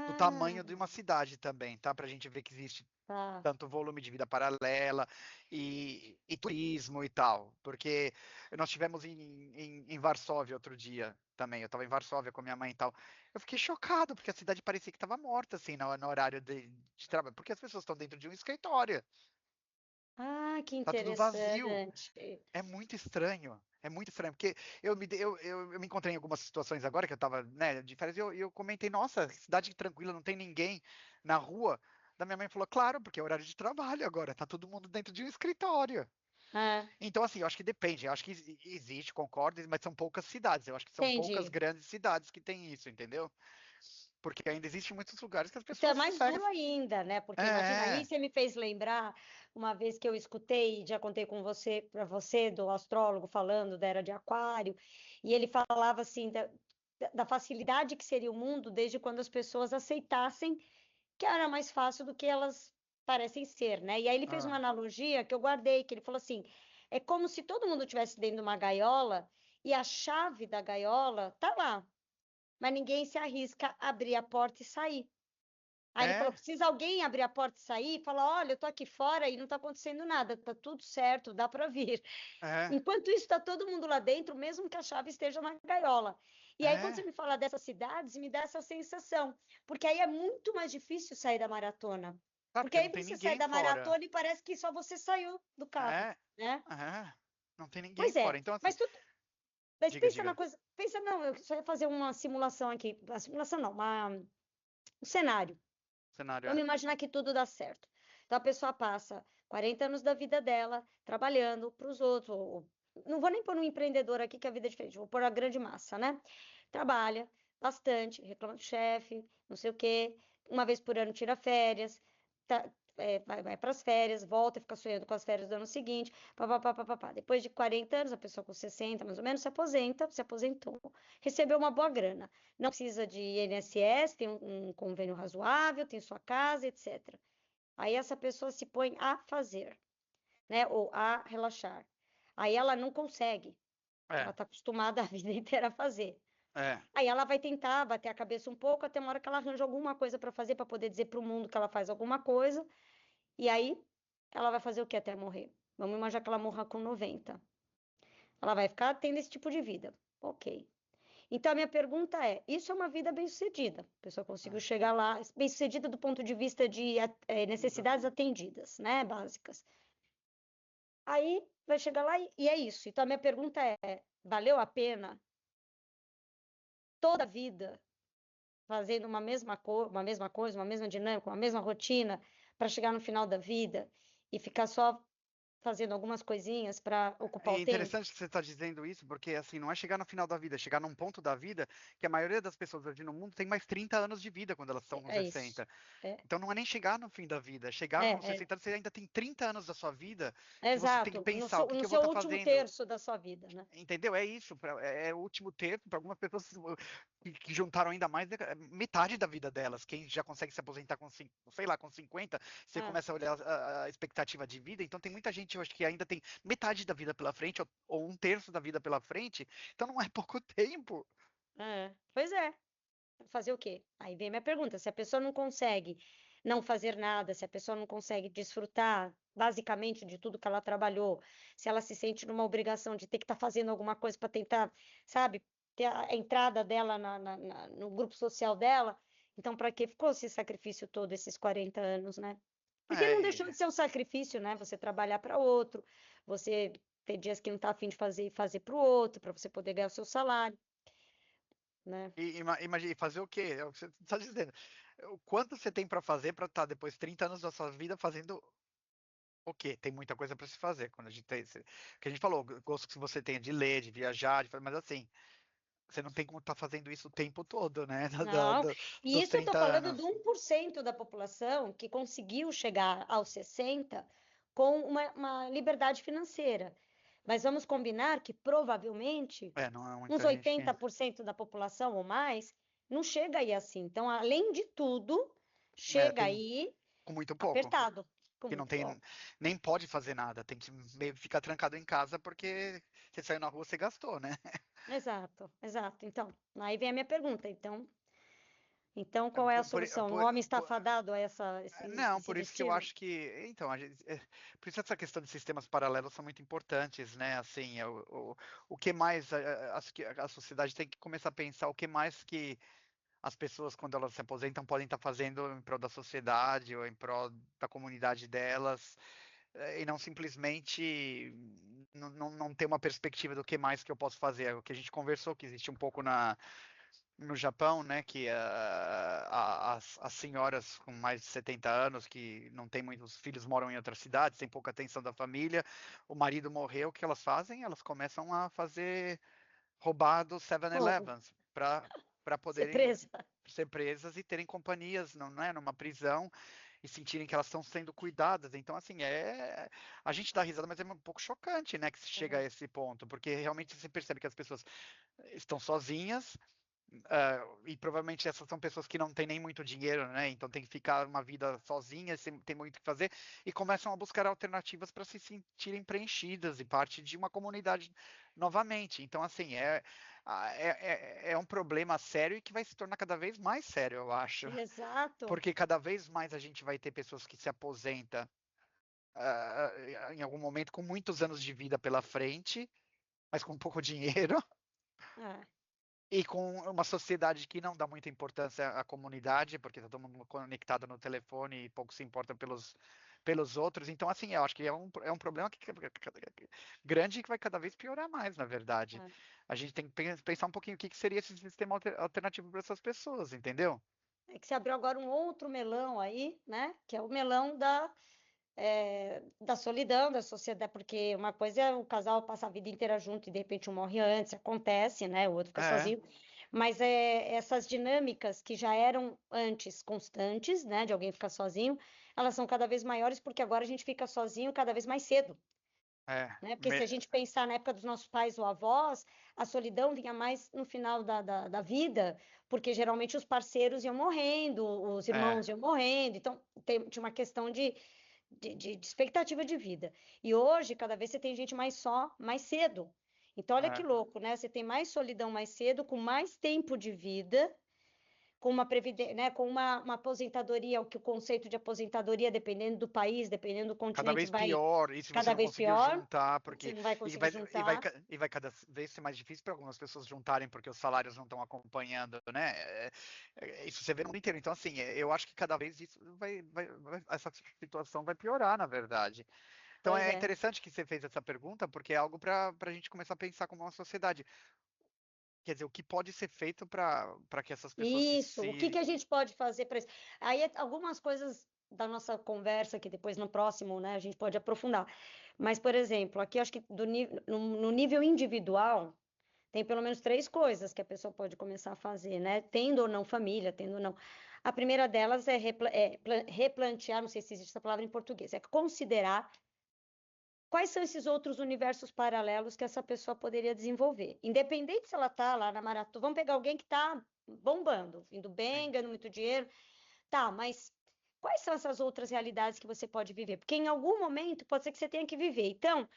do Ah, tamanho de uma cidade também, tá? Pra gente ver que existe tá. tanto volume de vida paralela e turismo e tal. Porque nós tivemos em Varsóvia outro dia também. Eu estava em Varsóvia com minha mãe e tal. Eu fiquei chocado, porque a cidade parecia que estava morta, assim, no horário de trabalho. Porque as pessoas estão dentro de um escritório. Ah, que Tá tudo vazio. interessante. É muito estranho. É muito estranho, porque eu me encontrei em algumas situações agora que eu estava, né, de férias, e eu comentei, nossa, cidade tranquila, não tem ninguém na rua. Da minha mãe falou, claro, porque é horário de trabalho agora, tá todo mundo dentro de um escritório. Ah, Então, assim, eu acho que depende, eu acho que existe, concordo, mas são poucas cidades, eu acho que são poucas entendi. grandes cidades que têm isso, entendeu? Porque ainda existem muitos lugares que as Então é pessoas mais seguem. duro ainda, né? Porque imagina, aí É, você me fez lembrar uma vez que eu escutei, já contei com você, para você, do astrólogo falando da era de Aquário, e ele falava assim da facilidade que seria o mundo desde quando as pessoas aceitassem que era mais fácil do que elas parecem ser, né? E aí ele fez uma ah, analogia que eu guardei, que ele falou assim: é como se todo mundo estivesse dentro de uma gaiola e a chave da gaiola tá lá, mas ninguém se arrisca a abrir a porta e sair. Aí ele falou: é, precisa alguém abrir a porta e sair e falar: olha, eu tô aqui fora e não tá acontecendo nada, tá tudo certo, dá para vir. é, Enquanto isso, está todo mundo lá dentro, mesmo que a chave esteja na gaiola. E aí, quando você é. me fala dessas cidades, me dá essa sensação, porque aí é muito mais difícil sair da maratona. Tá, Porque porque aí não tem você sai ninguém da fora. maratona e parece que só você saiu do carro, É, né? é, não tem ninguém Pois é, fora. Então, assim, mas diga, pensa na diga. coisa, pensa, não, eu só ia fazer uma simulação aqui, uma simulação não, um cenário. Cenário Vamos é. imaginar que tudo dá certo. Então a pessoa passa 40 anos da vida dela trabalhando para os outros. Não vou nem pôr um empreendedor aqui que a vida é diferente, vou pôr a grande massa, né? Trabalha bastante, reclama do chefe, não sei o quê. Uma vez por ano tira férias, vai para as férias, volta e fica sonhando com as férias do ano seguinte. Papapá, papapá. Depois de 40 anos, a pessoa com 60 mais ou menos se aposenta, se aposentou, recebeu uma boa grana. Não precisa de INSS, tem um convênio razoável, tem sua casa, etc. Aí essa pessoa se põe a fazer, né? Ou a relaxar. Aí ela não consegue, porque ela É, está acostumada a vida inteira a fazer. é, Aí ela vai tentar bater a cabeça um pouco até uma hora que ela arranja alguma coisa para fazer, para poder dizer para o mundo que ela faz alguma coisa. E aí ela vai fazer o que até morrer? Vamos imaginar que ela morra com 90. Ela vai ficar tendo esse tipo de vida. Ok. Então, a minha pergunta é: isso é uma vida bem-sucedida? A pessoa conseguiu é. chegar lá, bem-sucedida do ponto de vista de necessidades atendidas, né, básicas. Aí vai chegar lá e é isso. Então, a minha pergunta é: valeu a pena toda a vida fazendo uma mesma coisa, uma mesma dinâmica, uma mesma rotina, para chegar no final da vida e ficar só fazendo algumas coisinhas para ocupar É o tempo. interessante que você está dizendo isso, porque assim, não é chegar no final da vida, é chegar num ponto da vida que a maioria das pessoas hoje no mundo tem mais 30 anos de vida quando elas estão com É isso. 60. É, Então não é nem chegar no fim da vida, é chegar nos é, 60 anos, você ainda tem 30 anos da sua vida é que você tem que exato. pensar, o que No que eu vou seu estar último fazendo? terço da sua vida, né? Entendeu? É isso, é o último terço, para algumas pessoas que juntaram ainda mais, metade da vida delas. Quem já consegue se aposentar com, sei lá, com 50, você É, começa a olhar a expectativa de vida, então tem muita gente, eu acho que ainda tem metade da vida pela frente, ou um terço da vida pela frente, então não é pouco tempo. pois é. Fazer o quê? Aí vem minha pergunta: se a pessoa não consegue não fazer nada, se a pessoa não consegue desfrutar basicamente de tudo que ela trabalhou, se ela se sente numa obrigação de ter que estar fazendo alguma coisa para tentar, sabe, ter a entrada dela no grupo social dela, então para que ficou esse sacrifício todo, esses 40 anos, né? Porque não deixou de É, ser um sacrifício, né? Você trabalhar para outro, você ter dias que não está afim de fazer e fazer para o outro, para você poder ganhar o seu salário, né? imagine, fazer o quê? É o que você está dizendo. O quanto você tem para fazer para estar depois 30 anos da sua vida fazendo o quê? Tem muita coisa para se fazer. Quando a gente tem, que a gente falou, o gosto que você tem de ler, de viajar, mas assim, você não tem como estar fazendo isso o tempo todo, né? Não, e Dos isso eu estou 30 falando do anos. 1% da população que conseguiu chegar aos 60 com uma liberdade financeira. Mas vamos combinar que provavelmente É, não é uns muita gente que. 80% da população ou mais não chega aí assim. Então, além de tudo, É, chega tem aí com muito pouco. apertado, com Que não muito tem, pouco. nem pode fazer nada. Tem que meio que ficar trancado em casa porque você saiu na rua, você gastou, né? Exato, exato. Então, aí vem a minha pergunta. Então, qual é a Por, por, solução? O por, homem está por- fadado a Não, esse por isso que eu destino? acho que, então, por isso essa questão de sistemas paralelos são muito importantes, né? Assim, o que mais a sociedade tem que começar a pensar o que mais que as pessoas, quando elas se aposentam, podem estar fazendo em prol da sociedade ou em prol da comunidade delas, e não simplesmente não ter uma perspectiva do que mais que eu posso fazer. O que a gente conversou, que existe um pouco no Japão, né, que as senhoras com mais de 70 anos, que não têm muitos filhos, moram em outras cidades, têm pouca atenção da família, o marido morreu, o que elas fazem? Elas começam a fazer roubar dos Roubo, 7-Elevens para ser poderem presa. ser presas e terem companhias, não é, numa prisão e sentirem que elas estão sendo cuidadas. Então, assim, a gente dá risada, mas é um pouco chocante, né, que se chega a É. esse ponto, porque realmente você percebe que as pessoas estão sozinhas, e provavelmente essas são pessoas que não têm nem muito dinheiro, né? Então tem que ficar uma vida sozinha, sem ter muito o que fazer, e começam a buscar alternativas para se sentirem preenchidas e parte de uma comunidade novamente. Então, assim, é um problema sério e que vai se tornar cada vez mais sério, eu acho. Exato. Porque cada vez mais a gente vai ter pessoas que se aposentam em algum momento com muitos anos de vida pela frente, mas com pouco dinheiro. É, E com uma sociedade que não dá muita importância à comunidade, porque está todo mundo conectado no telefone e pouco se importa pelos outros. Então, assim, eu acho que é um problema grande e que vai cada vez piorar mais, na verdade. é. A gente tem que pensar um pouquinho o que seria esse sistema alternativo para essas pessoas, entendeu? É que se abriu agora um outro melão aí, né? Que é o melão da solidão, da sociedade, porque uma coisa é o casal passar a vida inteira junto e de repente um morre antes, acontece, né? O outro fica É, sozinho. Mas essas dinâmicas que já eram antes constantes, né? De alguém ficar sozinho, elas são cada vez maiores porque agora a gente fica sozinho cada vez mais cedo. é, Né? Porque se a gente pensar na época dos nossos pais ou avós, a solidão vinha mais no final da vida, porque geralmente os parceiros iam morrendo, os é, irmãos iam morrendo, então tinha uma questão de expectativa de vida. E hoje, cada vez você tem gente mais só, mais cedo. Então, olha que é. louco, né? Você tem mais solidão mais cedo, com mais tempo de vida, com uma previdência, né, com uma aposentadoria, o que o conceito de aposentadoria, dependendo do país, dependendo do Cada continente, vez vai pior, e se você cada não vez conseguir pior, juntar, você porque não vai e conseguir vai, e vai, juntar. e vai cada vez ser mais difícil para algumas pessoas juntarem, porque os salários não estão acompanhando, né? Isso você vê no mundo inteiro. Então, assim, eu acho que cada vez isso essa situação vai piorar, na verdade. Então, Pois é é. interessante que você fez essa pergunta, porque é algo para a gente começar a pensar como uma sociedade. Quer dizer, o que pode ser feito para que essas pessoas Isso. O que que a gente pode fazer para isso? Aí algumas coisas da nossa conversa, que depois no próximo, né, a gente pode aprofundar. Mas, por exemplo, aqui acho que no nível individual, tem pelo menos três coisas que a pessoa pode começar a fazer, né? Tendo ou não família, tendo ou não. A primeira delas é, replantear, não sei se existe essa palavra em português, é considerar quais são esses outros universos paralelos que essa pessoa poderia desenvolver. Independente se ela está lá na maratona, vamos pegar alguém que está bombando, indo bem, Sim. ganhando muito dinheiro, tá, mas quais são essas outras realidades que você pode viver? Porque em algum momento pode ser que você tenha que viver. Então,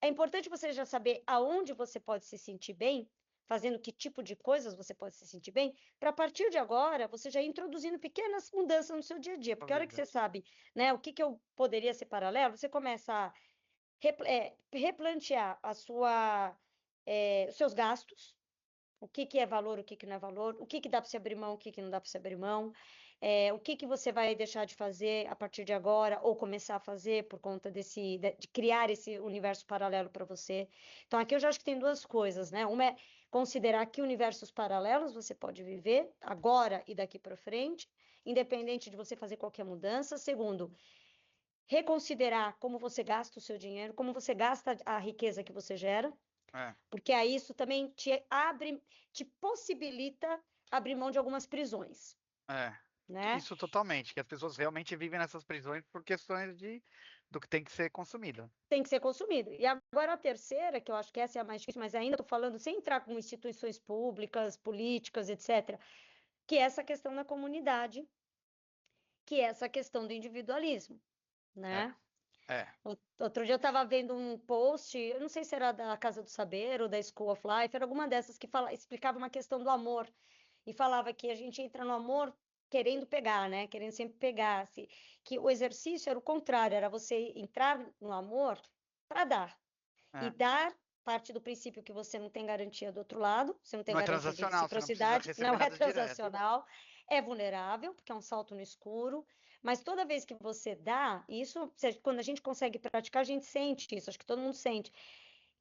é importante você já saber aonde você pode se sentir bem, fazendo que tipo de coisas você pode se sentir bem, para a partir de agora você já ir introduzindo pequenas mudanças no seu dia a dia. Sua Porque a hora que vida. você sabe, né, o que que eu poderia ser paralelo, você começa a replantear os seus gastos, o que que é valor, o que que não é valor, o que que dá para se abrir mão, o que que não dá para se abrir mão, o que que você vai deixar de fazer a partir de agora, ou começar a fazer por conta de criar esse universo paralelo para você. Então, aqui eu já acho que tem duas coisas, né? Uma é considerar que universos paralelos você pode viver agora e daqui para frente, independente de você fazer qualquer mudança. Segundo, reconsiderar como você gasta o seu dinheiro, como você gasta a riqueza que você gera, É, porque aí isso também te possibilita abrir mão de algumas prisões, é. né? Isso totalmente, que as pessoas realmente vivem nessas prisões por questões do que tem que ser consumido. Tem que ser consumido. E agora a terceira, que eu acho que essa é a mais difícil, mas ainda estou falando sem entrar com instituições públicas, políticas, etc., que é essa questão da comunidade, que é essa questão do individualismo, É, né? é. Outro dia eu estava vendo um post, eu não sei se era da Casa do Saber ou da School of Life, era alguma dessas que explicava uma questão do amor e falava que a gente entra no amor querendo pegar, né? Querendo sempre pegar, que o exercício era o contrário, era você entrar no amor para dar e É. dar parte do princípio que você não tem garantia do outro lado, você não tem Não é garantia de transacional, você não precisa reciprocidade, não receber é nada direto. transacional, é vulnerável, porque é um salto no escuro, mas toda vez que você dá, isso, quando a gente consegue praticar, a gente sente isso, acho que todo mundo sente.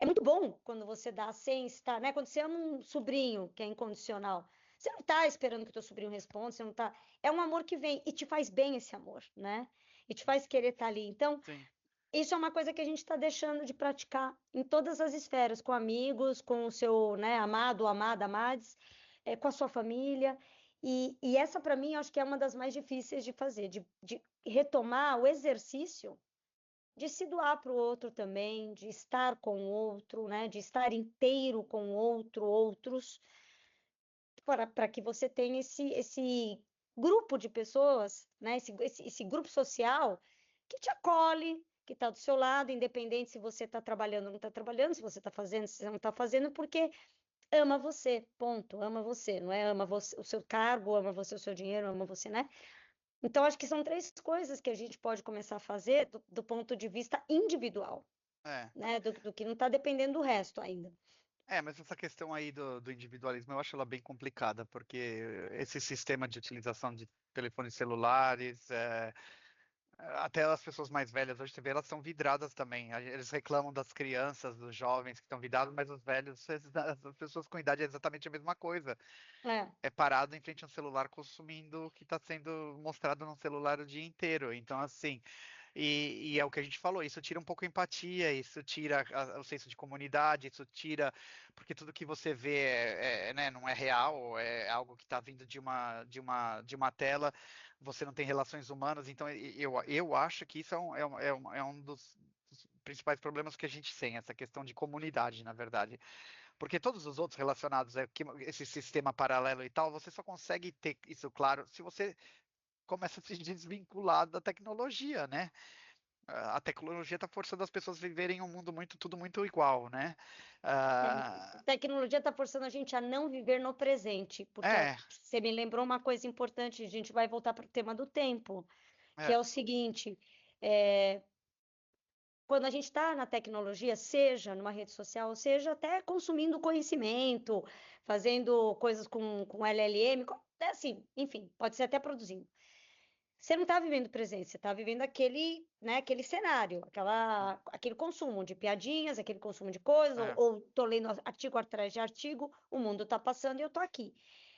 É muito bom quando você dá sem estar, né? Quando você ama um sobrinho que é incondicional, você não está esperando que o teu sobrinho responda, você não tá. É um amor que vem e te faz bem esse amor, né? E te faz querer estar ali. Então, Sim. isso é uma coisa que a gente está deixando de praticar em todas as esferas, com amigos, com o seu, né, amado, amada, amades, com a sua família. E essa, para mim, eu acho que é uma das mais difíceis de fazer, de retomar o exercício de se doar para o outro também, de estar com o outro, né, de estar inteiro com o outro, outros, para que você tenha esse grupo de pessoas, né, esse grupo social que te acolhe, que está do seu lado, independente se você está trabalhando ou não está trabalhando, se você está fazendo, se você não está fazendo, porque ama você, ponto, ama você, não é ama você, o seu cargo, ama você o seu dinheiro, ama você, né? Então, acho que são três coisas que a gente pode começar a fazer do ponto de vista individual, É. né? Do que não está dependendo do resto ainda. É, mas essa questão aí do individualismo eu acho ela bem complicada, porque esse sistema de utilização de telefones celulares, até as pessoas mais velhas hoje, você vê, elas são vidradas também. Eles reclamam das crianças, dos jovens que estão vidrados, mas os velhos, as pessoas com idade é exatamente a mesma coisa. É, É parado em frente a um celular consumindo o que está sendo mostrado no celular o dia inteiro. Então, assim, e é o que a gente falou, isso tira um pouco a empatia, isso tira o senso de comunidade, isso tira, porque tudo que você vê né, não é real, é algo que está vindo de uma tela, você não tem relações humanas, então eu acho que isso é um dos principais problemas que a gente tem, essa questão de comunidade, na verdade. Porque todos os outros relacionados a esse sistema paralelo e tal, você só consegue ter isso claro se você começa a se desvincular da tecnologia, né? A tecnologia está forçando as pessoas a viverem um mundo tudo muito igual, né? é, a Ah, tecnologia está forçando a gente a não viver no presente, porque é, você me lembrou uma coisa importante, a gente vai voltar para o tema do tempo, que é, é o seguinte, é, quando a gente está na tecnologia, seja numa rede social, seja até consumindo conhecimento, fazendo coisas com LLM, assim, enfim, pode ser até produzindo. Você não está vivendo o presente, você está vivendo aquele, né, aquele cenário, aquele consumo de piadinhas, aquele consumo de coisas, ou, é, ou tô lendo artigo atrás de artigo, o mundo está passando e eu tô aqui.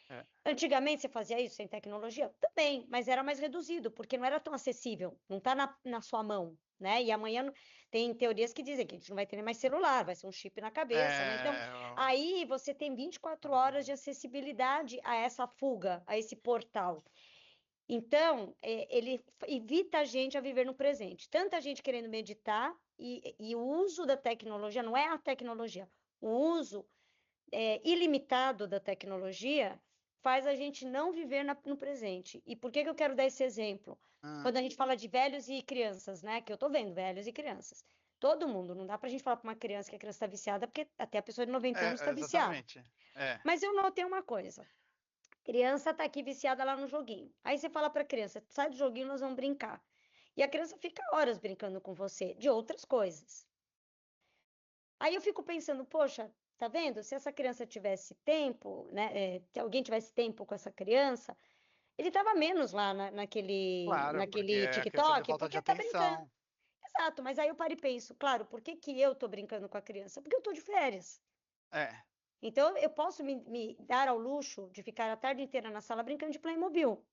É. Antigamente você fazia isso sem tecnologia? Também, mas era mais reduzido, porque não era tão acessível, não está na sua mão, né? E amanhã tem teorias que dizem que a gente não vai ter nem mais celular, vai ser um chip na cabeça, né? Então, É, aí você tem 24 horas de acessibilidade a essa fuga, a esse portal. Então, ele evita a gente a viver no presente. Tanta gente querendo meditar e o uso da tecnologia, não é a tecnologia, o uso ilimitado da tecnologia faz a gente não viver no presente. E por que que eu quero dar esse exemplo? ah, Quando a gente fala de velhos e crianças, né? Que eu tô vendo velhos e crianças. Todo mundo, não dá pra gente falar pra uma criança que a criança está viciada, porque até a pessoa de 90 anos está viciada. exatamente. É. Mas eu notei uma coisa. Criança tá aqui viciada lá no joguinho. Aí você fala pra criança, sai do joguinho, nós vamos brincar. E a criança fica horas brincando com você de outras coisas. Aí eu fico pensando, poxa, tá vendo? Se essa criança tivesse tempo, né? Se alguém tivesse tempo com essa criança, ele tava menos lá Claro, porque naquele é questão de TikTok, falta de porque tá brincando. atenção. Exato, mas aí eu paro e penso, claro, por que que eu tô brincando com a criança? Porque eu tô de férias. É, Então eu posso me dar ao luxo de ficar a tarde inteira na sala brincando de Playmobil,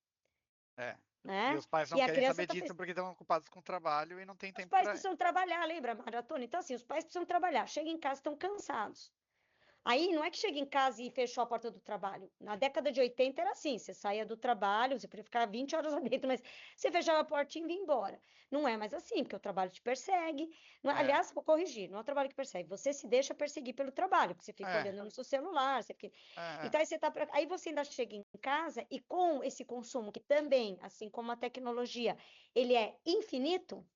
é. E né? os pais não E a querem criança saber tá disso porque estão ocupados com o trabalho e não tem Os tempo pais para. precisam trabalhar, lembra, maratona? Então, assim, os pais precisam trabalhar. Chegam em casa, estão cansados. Aí não é que chega em casa e fechou a porta do trabalho. Na década de 80 era assim: você saía do trabalho, você podia ficar 20 horas lá dentro, mas você fechava a portinha e ia embora. Não é mais assim, porque o trabalho te persegue. É, Aliás, vou corrigir, não é o trabalho que persegue, você se deixa perseguir pelo trabalho, porque você fica é, olhando no seu celular, você fica... é, Então aí você tá... aí você ainda chega em casa e com esse consumo que também, assim como a tecnologia, ele é infinito,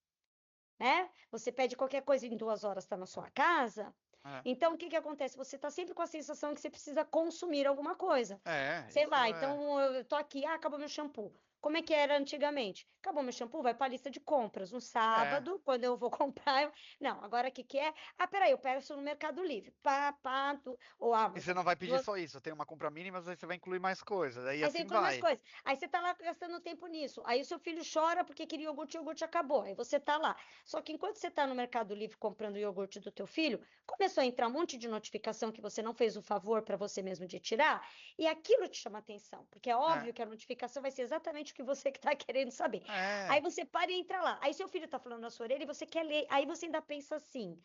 né? Você pede qualquer coisa em 2 horas está na sua casa. é. Então, o que que acontece? Você está sempre com a sensação que você precisa consumir alguma coisa. É, Sei isso lá, é. então eu tô aqui, acabou meu shampoo. Como é que era antigamente? Acabou meu shampoo, vai para a lista de compras. No É. sábado, quando eu vou comprar, não, agora o que que é? Ah, peraí, eu peço no Mercado Livre. Pá, pá, ou E você Amazon. não vai pedir só isso, tem uma compra mínima, mas aí você vai incluir mais coisas, aí Aí você assim inclui mais vai. coisas. Aí você tá lá gastando tempo nisso. Aí o seu filho chora porque queria iogurte, o iogurte acabou. Aí você tá lá. Só que enquanto você tá no Mercado Livre comprando o iogurte do teu filho, começou a entrar um monte de notificação que você não fez o favor para você mesmo de tirar, e aquilo te chama atenção, porque é É, óbvio que a notificação vai ser exatamente o que você que tá querendo saber. Aí é. você para e entra lá. Aí seu filho tá falando na sua orelha e você quer ler. Aí você ainda pensa assim: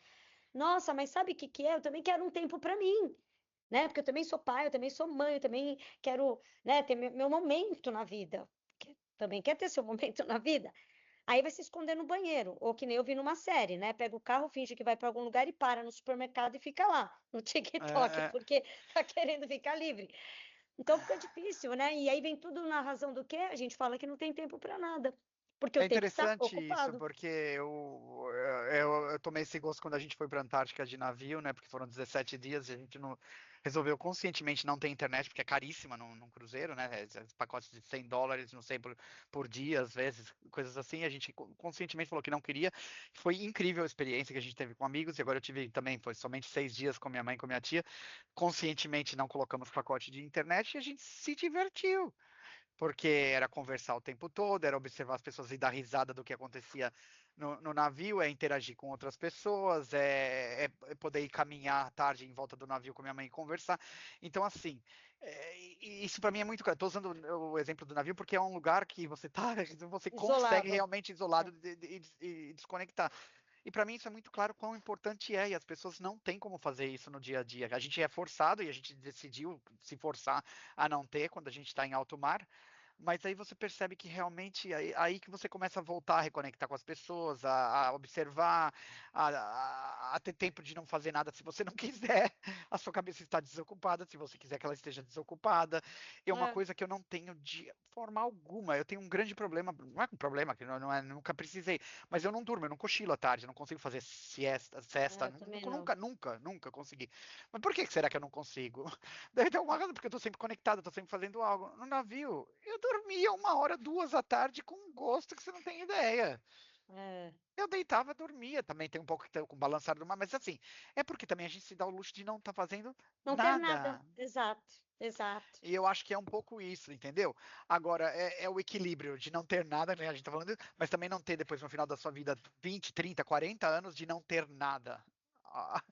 "Nossa, mas sabe o que que é? Eu também quero um tempo para mim, né? Porque eu também sou pai, eu também sou mãe, eu também quero, né, ter meu momento na vida. Também quer ter seu momento na vida. Aí vai se esconder no banheiro, ou que nem eu vi numa série, né? Pega o carro, finge que vai para algum lugar e para no supermercado e fica lá, no É, TikTok, é. porque tá querendo ficar livre. Então fica difícil, né? E aí vem tudo na razão do quê? A gente fala que não tem tempo para nada, porque o É tempo está interessante isso, ocupado. porque eu tomei esse gosto quando a gente foi para a Antártica de navio, né? Porque foram 17 dias e a gente não resolveu conscientemente não ter internet, porque é caríssima num cruzeiro, né? Pacotes de US$ 100, não sei, por dia, às vezes, coisas assim. A gente conscientemente falou que não queria. Foi incrível a experiência que a gente teve com amigos, e agora eu tive também, foi somente 6 dias com minha mãe e com minha tia. Conscientemente não colocamos pacote de internet e a gente se divertiu porque era conversar o tempo todo, era observar as pessoas e dar risada do que acontecia no navio, é interagir com outras pessoas, é poder ir caminhar à tarde em volta do navio com minha mãe e conversar. Então, assim, isso para mim é muito claro. Estou usando o exemplo do navio porque é um lugar que você tá, você consegue Isolado. realmente isolado e desconectar. E para mim isso é muito claro quão importante é, e as pessoas não têm como fazer isso no dia a dia. A gente é forçado e a gente decidiu se forçar a não ter quando a gente está em alto mar, mas aí você percebe que realmente aí que você começa a voltar a reconectar com as pessoas, a observar, a ter tempo de não fazer nada se você não quiser. A sua cabeça está desocupada, se você quiser que ela esteja desocupada. É uma É, coisa que eu não tenho de forma alguma. Eu tenho um grande problema, não é um problema, que não é, nunca precisei, mas eu não durmo, eu não cochilo à tarde, eu não consigo fazer siesta, cesta, também nunca, não. nunca, nunca, nunca consegui. Mas por que será que eu não consigo? Deve ter alguma razão, porque eu tô sempre conectado, eu tô sempre fazendo algo. No navio, eu dormia 1 hora, 2 da tarde com um gosto que você não tem ideia. É. Eu deitava, dormia. Também tem um pouco que tem com o balançar do mar, mas assim, é porque também a gente se dá o luxo de não estar fazendo Não ter nada. nada. Exato, exato. E eu acho que é um pouco isso, entendeu? Agora, é o equilíbrio de não ter nada, né? A gente tá falando, mas também não ter depois no final da sua vida 20, 30, 40 anos de não ter nada. Ah,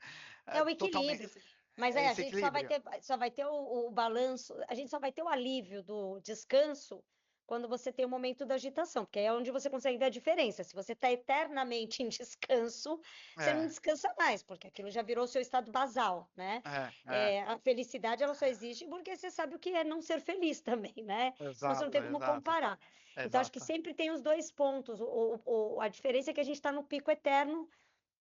É o totalmente. equilíbrio. Mas É aí a esse gente equilíbrio. só vai ter o balanço, a gente só vai ter o alívio do descanso quando você tem o momento da agitação, porque aí é onde você consegue ver a diferença. Se você está eternamente em descanso, você não É, descansa mais, porque aquilo já virou o seu estado basal, né? é. A felicidade, ela só existe porque você sabe o que é não ser feliz também, né? Senão você não Exato, tem como exato, comparar. Então, acho que exato. sempre tem os dois pontos. A diferença é que a gente está no pico eterno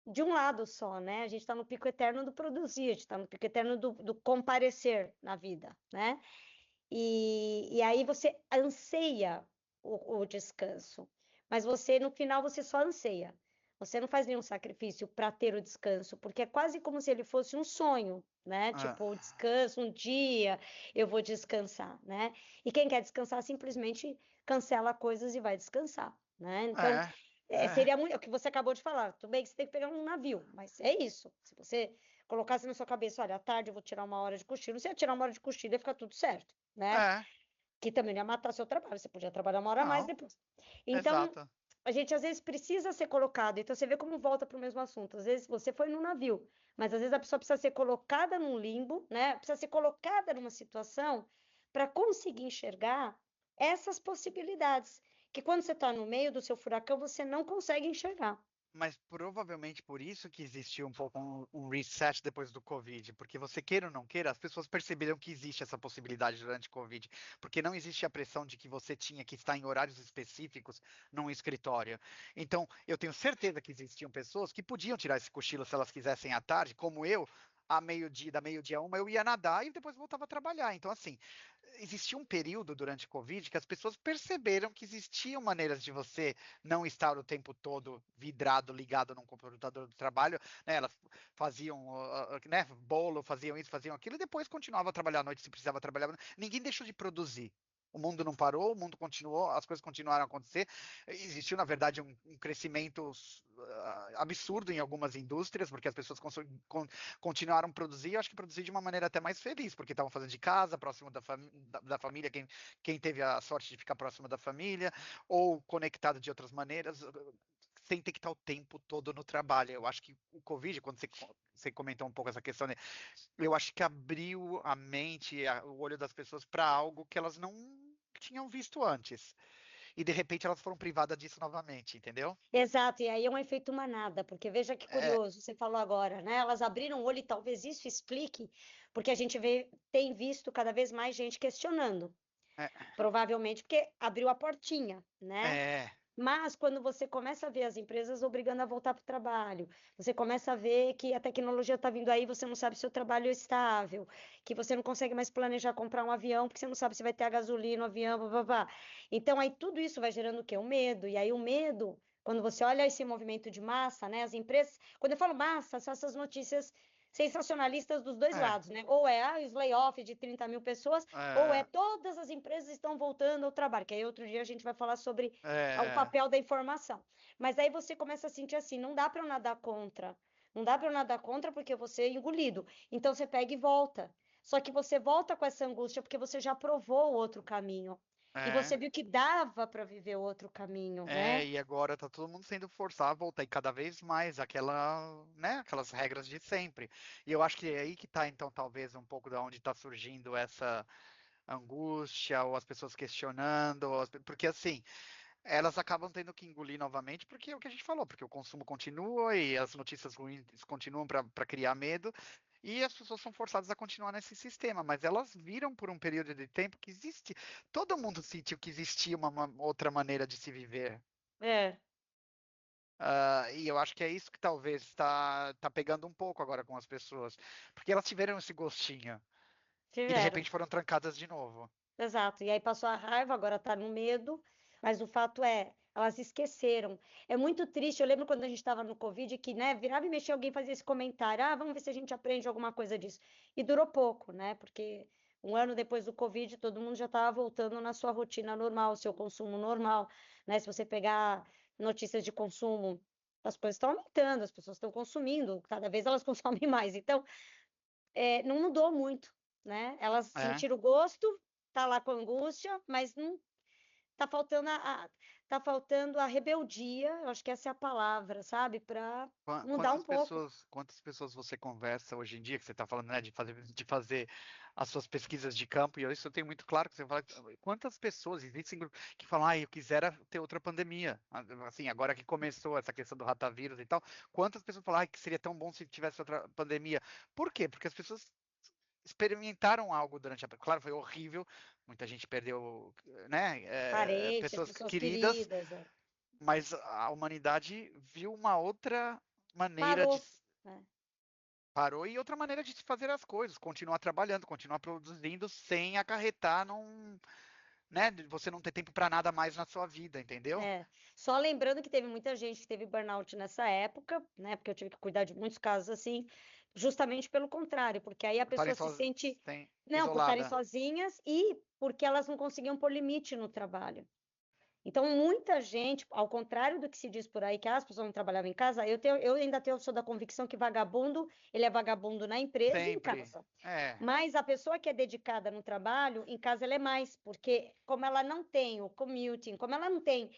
de um lado só, né? A gente está no pico eterno do produzir, a gente está no pico eterno do comparecer na vida, né? E aí você anseia o descanso, mas você, no final, você só anseia. Você não faz nenhum sacrifício para ter o descanso, porque é quase como se ele fosse um sonho, né? É, Tipo, o descanso, um dia eu vou descansar, né? E quem quer descansar simplesmente cancela coisas e vai descansar, né? Então, é, é. seria muito, é o que você acabou de falar. Tudo bem que você tem que pegar um navio, mas é isso. Se você colocasse na sua cabeça, olha, à tarde eu vou tirar uma hora de cochilo, você ia tirar uma hora de cochilo e ia ficar tudo certo, né? É, Que também não ia matar seu trabalho, você podia trabalhar uma hora a mais não, depois. Então, exato. a gente às vezes precisa ser colocado. Então, você vê como volta para o mesmo assunto. Às vezes você foi no navio, mas às vezes a pessoa precisa ser colocada num limbo, né? Precisa ser colocada numa situação para conseguir enxergar essas possibilidades. Que quando você está no meio do seu furacão, você não consegue enxergar. Mas provavelmente por isso que existiu um pouco um reset depois do Covid, porque você queira ou não queira, as pessoas perceberam que existe essa possibilidade durante o Covid, porque não existe a pressão de que você tinha que estar em horários específicos num escritório. Então, eu tenho certeza que existiam pessoas que podiam tirar esse cochilo se elas quisessem à tarde, como eu, a meio-dia, da meio-dia a uma, eu ia nadar e depois voltava a trabalhar. Então, assim, existia um período durante o Covid que as pessoas perceberam que existiam maneiras de você não estar o tempo todo vidrado, ligado num computador do trabalho, né? Elas faziam, né, bolo, faziam isso, faziam aquilo, e depois continuavam a trabalhar à noite se precisava trabalhar. Ninguém deixou de produzir. O mundo não parou, o mundo continuou, as coisas continuaram a acontecer. Existiu, na verdade, um crescimento absurdo em algumas indústrias, porque as pessoas continuaram a produzir, eu acho que produzir de uma maneira até mais feliz, porque estavam fazendo de casa, próximo da família, quem teve a sorte de ficar próximo da família, ou conectado de outras maneiras, sem ter que estar o tempo todo no trabalho. Eu acho que o Covid, quando você comentou um pouco essa questão, né, eu acho que abriu a mente, o olho das pessoas para algo que elas não tinham visto antes. E de repente elas foram privadas disso novamente, entendeu? Exato, e aí é um efeito manada, porque veja que É, curioso, você falou agora, né? Elas abriram o olho e talvez isso explique, porque a gente tem visto cada vez mais gente questionando, é, provavelmente porque abriu a portinha, né? é, Mas quando você começa a ver as empresas obrigando a voltar para o trabalho, você começa a ver que a tecnologia está vindo aí, você não sabe se o trabalho é estável, que você não consegue mais planejar comprar um avião, porque você não sabe se vai ter a gasolina, o avião, blá, blá, blá. Então aí tudo isso vai gerando o quê? O medo. E aí o medo, quando você olha esse movimento de massa, né? As empresas, quando eu falo massa, são essas notícias sensacionalistas dos dois é, lados, né? Ou é os layoff de 30 mil pessoas, ou é é, todas as empresas estão voltando ao trabalho, que aí outro dia a gente vai falar sobre o é, papel da informação. Mas aí você começa a sentir assim, não dá para eu nadar contra. Não dá para eu nadar contra porque você é engolido. Então você pega e volta. Só que você volta com essa angústia porque você já provou o outro caminho. E você é. viu que dava para viver o outro caminho, É, né? e agora tá todo mundo sendo forçado a voltar e cada vez mais aquela, né, aquelas regras de sempre. E eu acho que é aí que tá, então, talvez um pouco da onde está surgindo essa angústia, ou as pessoas questionando, porque assim, elas acabam tendo que engolir novamente, porque é o que a gente falou, porque o consumo continua e as notícias ruins continuam para criar medo, e as pessoas são forçadas a continuar nesse sistema, mas elas viram por um período de tempo que existe, todo mundo sentiu que existia uma outra maneira de se viver. É, E eu acho que é isso que talvez está pegando um pouco agora com as pessoas, porque elas tiveram esse gostinho e de tiveram. repente foram trancadas de novo. Exato. E aí passou a raiva, agora está no medo, mas o fato é, elas esqueceram. É muito triste. Eu lembro quando a gente estava no Covid que, né, virava e mexia, alguém fazia esse comentário: ah, vamos ver se a gente aprende alguma coisa disso. E durou pouco, né? Porque um ano depois do Covid, todo mundo já estava voltando na sua rotina normal, seu consumo normal, né? Se você pegar notícias de consumo, as coisas estão aumentando, as pessoas estão consumindo, cada vez elas consomem mais. Então, não mudou muito, né? Elas É, sentiram o gosto, tá lá com angústia, mas não. tá faltando a rebeldia, eu acho que essa é a palavra, sabe? Para mudar um pouco. Quantas pessoas você conversa hoje em dia, que você está falando, né, de fazer as suas pesquisas de campo, e isso eu tenho muito claro que você fala, quantas pessoas existem que falam, eu quisera ter outra pandemia, assim, agora que começou essa questão do ratavírus e tal, quantas pessoas falam, que seria tão bom se tivesse outra pandemia? Por quê? Porque as pessoas experimentaram algo durante a. Claro, foi horrível, muita gente perdeu, né, Parentes, pessoas pessoas queridas, queridas, mas a humanidade viu uma outra maneira de. parou, né? Parou e outra maneira de se fazer as coisas, continuar trabalhando, continuar produzindo sem acarretar né, de você não ter tempo para nada mais na sua vida, entendeu? É, só lembrando que teve muita gente que teve burnout nessa época, né? Porque eu tive que cuidar de muitos casos assim, justamente pelo contrário, porque aí a Por estarem pessoa se sente, não, por estarem isolada. sozinhas e porque elas não conseguiam pôr limite no trabalho. Então, muita gente, ao contrário do que se diz por aí, que as pessoas não trabalhavam em casa, eu ainda sou da convicção que vagabundo, ele é vagabundo na empresa e em Sempre. casa. É. Mas a pessoa que é dedicada no trabalho, em casa ela é mais, porque como ela não tem o commuting, como ela não tem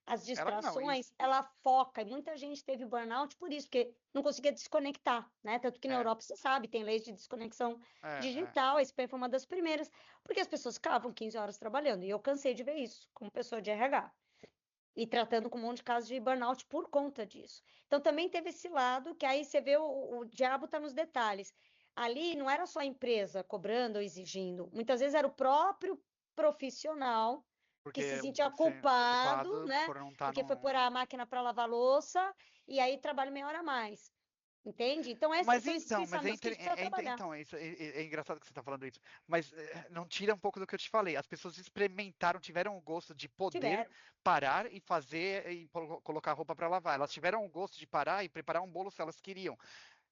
as Ela não, distrações, ela foca. E muita gente teve burnout por isso, porque não conseguia desconectar, né? Tanto que na é, Europa, você sabe, tem leis de desconexão é. digital, a Espanha foi uma das primeiras, porque as pessoas ficavam 15 horas trabalhando. E eu cansei de ver isso, como pessoa de RH. E tratando com um monte de casos de burnout por conta disso. Então, também teve esse lado que aí você vê o diabo está nos detalhes. Ali não era só a empresa cobrando ou exigindo, muitas vezes era o próprio profissional que se Porque sentia você culpado, culpado né? por não estar Porque foi pôr no. a máquina para lavar louça e aí trabalha meia hora a mais. Entende? Então, Mas são esses então, mas pensamentos que a gente precisa trabalhar. então, é engraçado que você está falando isso, mas não tira um pouco do que eu te falei. As pessoas experimentaram, tiveram o gosto de poder Tiveram. parar e fazer e colocar roupa para lavar. Elas tiveram o gosto de parar e preparar um bolo se elas queriam.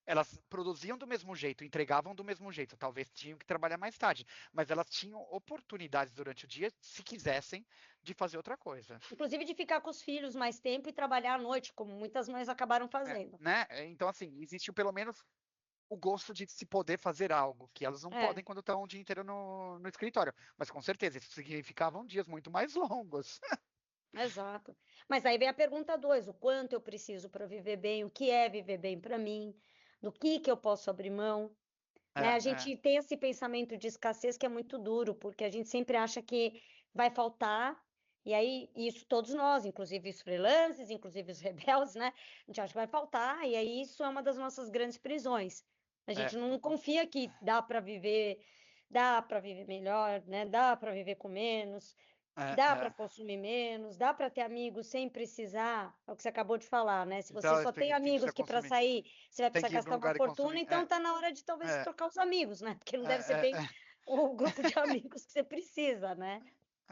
Elas produziam do mesmo jeito, entregavam do mesmo jeito, talvez tinham que trabalhar mais tarde, mas elas tinham oportunidades durante o dia, se quisessem, de fazer outra coisa. Inclusive de ficar com os filhos mais tempo e trabalhar à noite, como muitas mães acabaram fazendo. Né? Então, assim, existe pelo menos o gosto de se poder fazer algo, que elas não É. podem quando estão o dia inteiro no escritório. Mas com certeza, isso significavam dias muito mais longos. Exato. Mas aí vem a pergunta 2: o quanto eu preciso para viver bem, o que é viver bem para mim, do que eu posso abrir mão, né? A É. gente tem esse pensamento de escassez que é muito duro, porque a gente sempre acha que vai faltar, e aí isso todos nós, inclusive os freelancers, inclusive os rebeldes, né? A gente acha que vai faltar, e aí isso é uma das nossas grandes prisões. A É, gente não confia que dá para viver melhor, né? Dá para viver com menos. Dá para é. consumir menos, dá para ter amigos sem precisar, é o que você acabou de falar, né? Se você Então, só tem tem que amigos precisar que para consumir. sair você vai Tem precisar que ir para um gastar uma lugar e fortuna, consumir. então tá na hora de talvez É, trocar os amigos, né? Porque não deve ser é, bem o grupo de amigos que você precisa, né?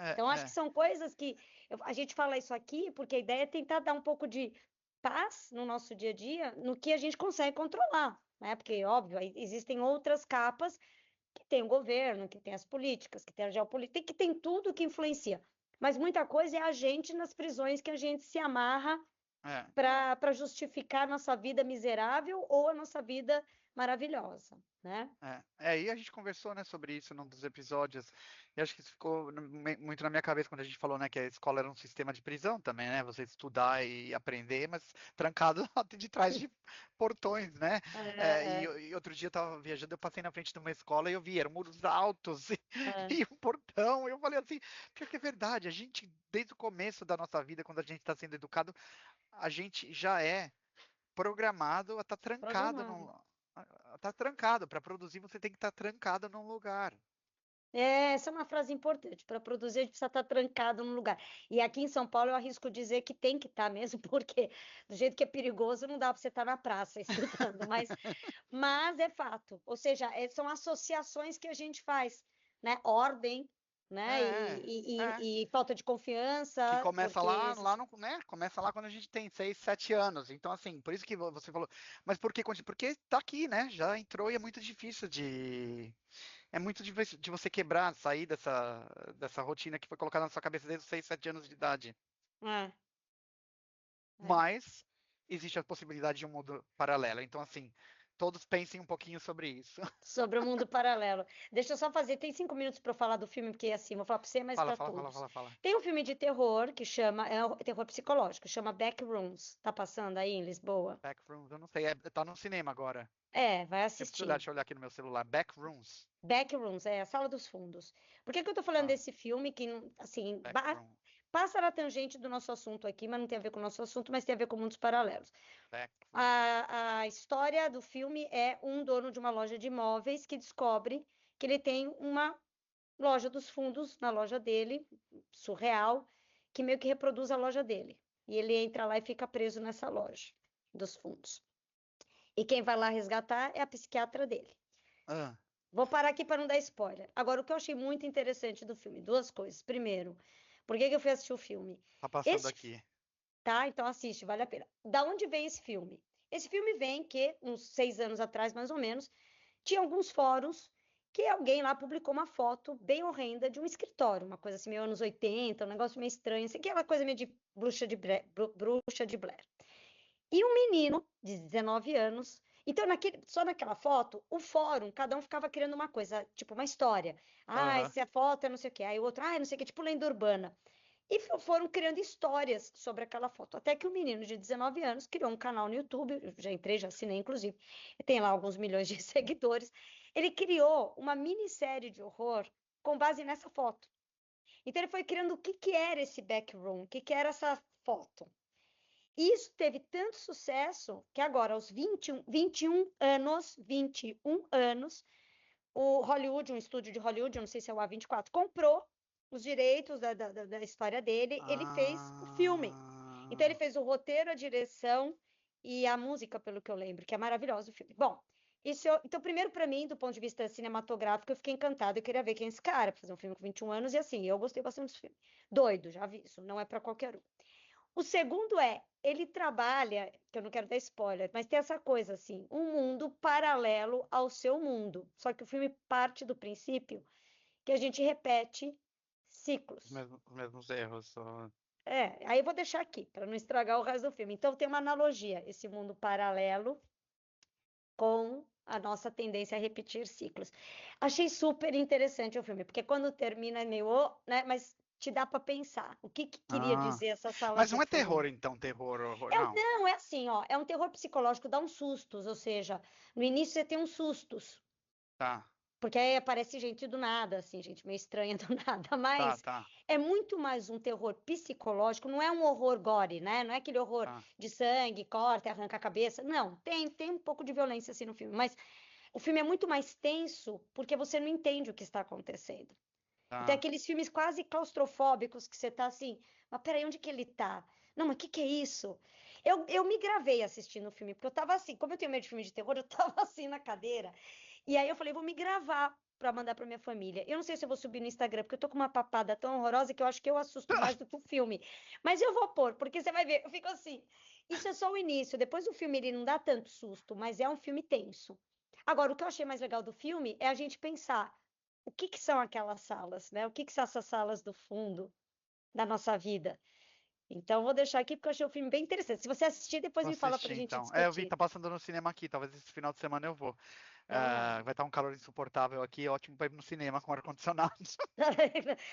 Então acho que é. são coisas que a gente fala isso aqui porque a ideia é tentar dar um pouco de paz no nosso dia a dia, no que a gente consegue controlar, né? Porque, óbvio, aí existem outras capas que tem o governo, que tem as políticas, que tem a geopolítica, que tem tudo que influencia. Mas muita coisa é a gente nas prisões que a gente se amarra É. para justificar a nossa vida miserável ou a nossa vida maravilhosa, né? E a gente conversou, né, sobre isso num dos episódios, e acho que isso ficou muito na minha cabeça quando a gente falou, né, que a escola era um sistema de prisão também, né, você estudar e aprender, mas trancado de trás de portões, né, É, e outro dia eu tava viajando, eu passei na frente de uma escola e eu vi, eram muros altos é, e um portão, e eu falei assim, pior que é verdade, a gente, desde o começo da nossa vida, quando a gente está sendo educado, a gente já é programado a estar trancado programado. tá trancado. Para produzir, você tem que estar trancado num lugar. Essa é uma frase importante. Para produzir, a gente precisa estar trancado num lugar. E aqui em São Paulo, eu arrisco dizer que tem que estar mesmo, porque do jeito que é perigoso, não dá para você estar na praça estudando. Mas é fato. Ou seja, são associações que a gente faz, né? Ordem, né? É, é. E falta de Que confiança, começa porque lá no, né? Começa lá quando a gente tem 6, 7 anos. Então, assim, por isso que você falou. Mas por que? Porque tá aqui, né? Já entrou e é muito difícil de. É muito difícil de você quebrar, sair dessa rotina que foi colocada na sua cabeça desde os 6, 7 anos de idade. é, é, Mas existe a possibilidade de um mundo paralelo. Então, assim, todos pensem um pouquinho sobre isso. Sobre o mundo paralelo. Deixa eu só fazer, tem 5 minutos para eu falar do filme, porque assim, vou falar para você, mas Fala, para fala, fala, todos. fala, fala. Tem um filme de terror que chama, é um terror psicológico, chama Backrooms. Tá passando aí em Lisboa? Backrooms, eu não sei, tá no cinema agora. É, vai Tem dificuldade, assistir. deixa eu olhar aqui no meu celular. Backrooms. Backrooms, é a sala dos fundos. Por que que eu tô falando Tá, desse filme que, assim, Backroom, passa na tangente do nosso assunto aqui, mas não tem a ver com o nosso assunto, mas tem a ver com mundos paralelos. Backrooms. A história do filme é um dono de uma loja de imóveis que descobre que ele tem uma loja dos fundos na loja dele, surreal, que meio que reproduz a loja dele. E ele entra lá e fica preso nessa loja dos fundos. E quem vai lá resgatar é a psiquiatra dele. Ah, Vou parar aqui para não dar spoiler. Agora, o que eu achei muito interessante do filme, duas coisas. Primeiro, por que que eu fui assistir o filme? tá passando Esse, aqui. tá? Então assiste, vale a pena. Da onde vem esse filme? Esse filme vem que, uns 6 anos atrás, mais ou menos, tinha alguns fóruns que alguém lá publicou uma foto bem horrenda de um escritório, uma coisa assim, meio anos 80, um negócio meio estranho, assim, aquela coisa meio de bruxa de Blair. E um menino de 19 anos. Então, só naquela foto, o fórum, cada um ficava criando uma coisa, tipo uma história. Ah, Aham. essa foto é não sei o quê. Aí o outro, ah, é não sei o quê, tipo lenda urbana. E foram criando histórias sobre aquela foto. Até que o menino de 19 anos criou um canal no YouTube, eu já entrei, já assinei, inclusive, e tem lá alguns milhões de seguidores. Ele criou uma minissérie de horror com base nessa foto. Então, ele foi criando o que que era esse backroom, o que que era essa foto. Isso teve tanto sucesso que agora, aos 21 anos, o Hollywood, um estúdio de Hollywood, eu não sei se é o A24, comprou os direitos da história dele, ele fez o filme. Então, ele Ah, fez o roteiro, a direção e a música, pelo que eu lembro, que é maravilhoso o filme. Bom, então, primeiro, para mim, do ponto de vista cinematográfico, eu fiquei encantada, eu queria ver quem é esse cara, pra fazer um filme com 21 anos, e assim, eu gostei bastante do filme. Doido, já vi isso, não é para qualquer um. O segundo é, ele trabalha, que eu não quero dar spoiler, mas tem essa coisa assim, um mundo paralelo ao seu mundo. Só que o filme parte do princípio que a gente repete ciclos. os mesmos erros. É, aí eu vou deixar aqui, para não estragar o resto do filme. Então tem uma analogia, esse mundo paralelo com a nossa tendência a repetir ciclos. Achei super interessante o filme, porque quando termina é meio, né, mas te dá para pensar o que que queria Ah, dizer essa sala mas do não é terror, fundo. então, terror, horror, não. Não, é assim, ó, é um terror psicológico, dá uns sustos, ou seja, no início você tem uns sustos, Tá, porque aí aparece gente do nada, assim, gente meio estranha do nada, tá, mas tá, é muito mais um terror psicológico, não é um horror gore, né? Não é aquele horror tá, de sangue, corta, arranca a cabeça, não, tem um pouco de violência assim no filme, mas o filme é muito mais tenso porque você não entende o que está acontecendo. Tem tá. aqueles filmes quase claustrofóbicos que você tá assim, mas peraí, onde que ele tá? Não, mas o que que é isso? Eu me gravei assistindo o filme, porque eu tava assim, como eu tenho medo de filme de terror, eu tava assim na cadeira. E aí eu falei, vou me gravar pra mandar pra minha família. Eu não sei se eu vou subir no Instagram, porque eu tô com uma papada tão horrorosa que eu acho que eu assusto mais do que o filme. Mas eu vou pôr, porque você vai ver, eu fico assim. Isso é só o início, depois o filme ele não dá tanto susto, mas é um filme tenso. Agora, o que eu achei mais legal do filme é a gente pensar o que que são aquelas salas, né? O que que são essas salas do fundo da nossa vida? Então, vou deixar aqui porque eu achei o filme bem interessante. Se você assistir, depois Vou me fala para assistir a gente então. É, eu vi, discutir. tá passando no cinema aqui. Talvez esse final de semana eu vou. Então, vai. Vai estar um calor insuportável aqui, ótimo pra ir no cinema com ar-condicionado.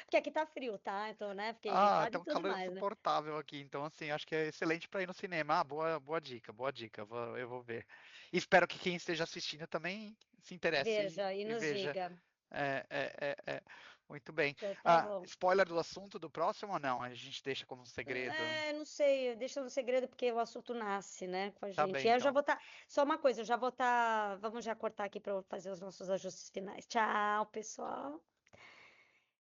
Porque aqui tá frio, tá? Então, né? Fiquei Ah, irritada tá e um tudo calor mais, né? insuportável aqui, então assim, acho que é excelente para ir no cinema. Ah, boa, boa dica, boa dica. Eu vou ver. E espero que quem esteja assistindo também se interesse Veja e e nos veja. diga. É. Muito bem. Então, tá Ah, bom. spoiler do assunto do próximo ou não? A gente deixa como um segredo. É, não sei, deixa no segredo porque o assunto nasce, né, com a Tá gente. bem, E aí eu já então. vou estar. Só uma coisa, eu já vou estar. Vamos já cortar aqui para eu fazer os nossos ajustes finais. Tchau, pessoal.